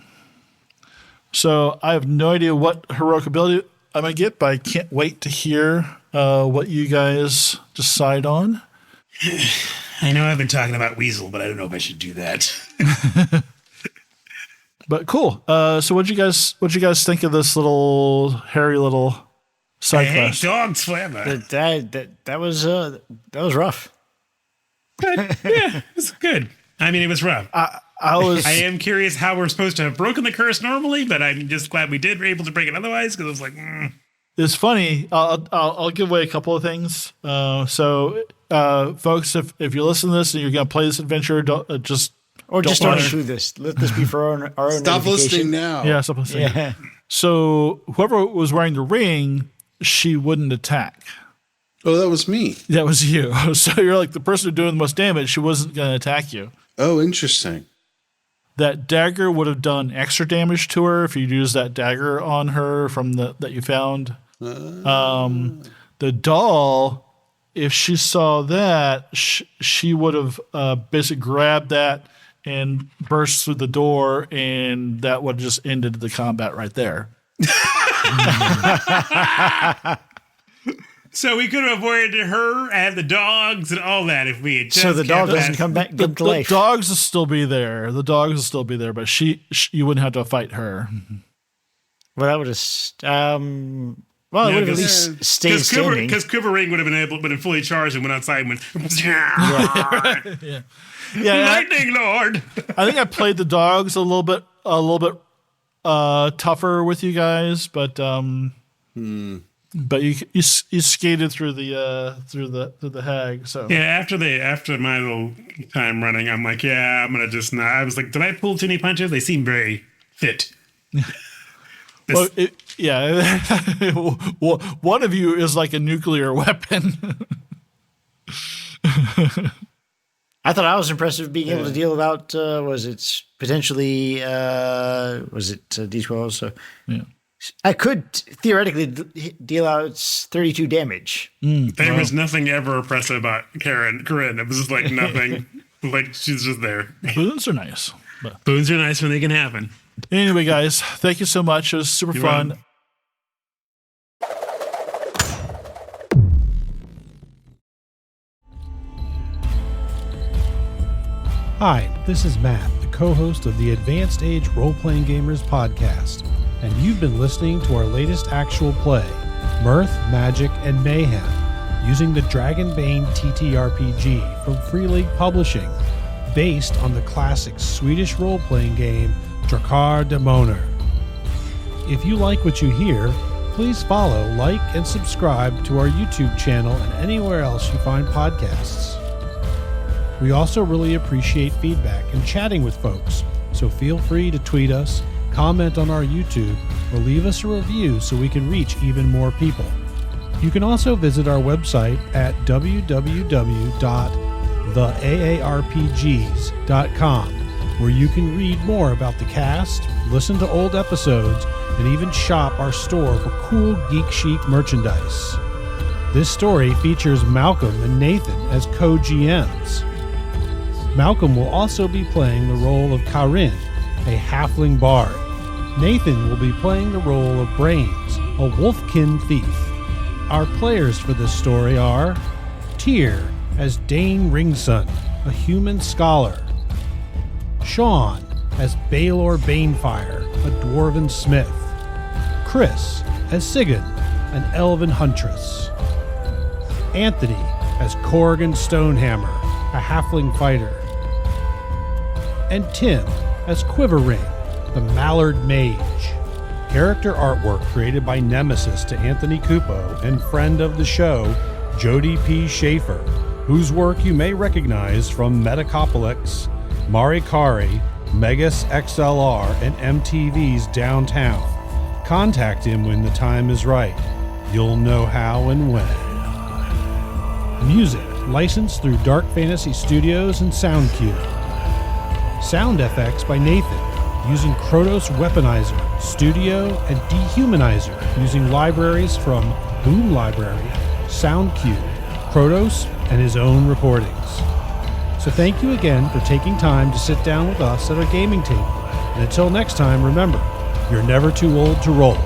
So I have no idea what heroic ability I'm going to get, but I can't wait to hear what you guys decide on. I know I've been talking about Weasel, but I don't know if I should do that. But cool. So what'd you guys think of this little hairy little side quest? Dogs forever. That was rough. But yeah, it's good. I mean, it was rough. I am curious how we're supposed to have broken the curse normally, but I'm just glad we did. We're able to break it otherwise, because I was like, It's funny. I'll give away a couple of things. So, folks, if you listen to this and you're going to play this adventure, don't include this. Let this be for our own. Stop listening now. Yeah, stop listening. Yeah. So whoever was wearing the ring, she wouldn't attack. Oh, that was me. That was you. So you're like the person doing the most damage. She wasn't going to attack you. Oh, interesting. That dagger would have done extra damage to her if you'd used that dagger on her from that you found. The doll, if she saw that, she would have basically grabbed that and burst through the door, and that would have just ended the combat right there. So we could have avoided her and the dogs and all that if we had just so the dog doesn't come back to life. The dogs will still be there. But you wouldn't have to fight her. Well, that would have. It would have at least stayed standing. Because Quivering would have been fully charged and went outside and went. Yeah. Lightning Lord. I think I played the dogs a little bit tougher with you guys, but But you skated through the hag. So yeah, after my little time running, I'm like, yeah, I'm gonna just not. I was like, did I pull too many punches? They seem very fit. Well, one of you is like a nuclear weapon. I thought I was impressed with being able to deal about was it potentially D12? So yeah. I could theoretically deal out 32 damage. There was nothing ever impressive about Corinne. It was just like nothing. Like she's just there. Boons are nice. Boons are nice when they can happen. Anyway, guys, thank you so much. It was super fun. Welcome. Hi, this is Matt, the co-host of the Advanced Age Role-Playing Gamers podcast, and you've been listening to our latest actual play, Mirth, Magic, and Mayhem, using the Dragonbane TTRPG from Free League Publishing, based on the classic Swedish role-playing game Dragonbane. If you like what you hear, please follow, like, and subscribe to our YouTube channel and anywhere else you find podcasts. We also really appreciate feedback and chatting with folks, so feel free to tweet us, comment on our YouTube, or leave us a review so we can reach even more people. You can also visit our website at www.theaarpgs.com, where you can read more about the cast, listen to old episodes, and even shop our store for cool Geek Chic merchandise. This story features Malcolm and Nathan as co-GMs. Malcolm will also be playing the role of Karin, a halfling bard. Nathan will be playing the role of Brains, a wolfkin thief. Our players for this story are Tyr as Dane Ringson, a human scholar. Sean as Baelor Banefire, a dwarven smith. Chris as Sigurd, an elven huntress. Anthony as Corrigan Stonehammer, a halfling fighter. And Tim as Quiverring, the Mallard Mage. Character artwork created by Nemesis to Anthony Cupo and friend of the show, Jody P. Schaefer, whose work you may recognize from Metacopolis, Marikari, Megas XLR, and MTV's Downtown. Contact him when the time is right. You'll know how and when. Music licensed through Dark Fantasy Studios and SoundCube. Sound effects by Nathan, using Krotos Weaponizer, Studio, and Dehumanizer, using libraries from Boom Library, SoundCube, Krotos, and his own recordings. So thank you again for taking time to sit down with us at our gaming table. And until next time, remember, you're never too old to roll.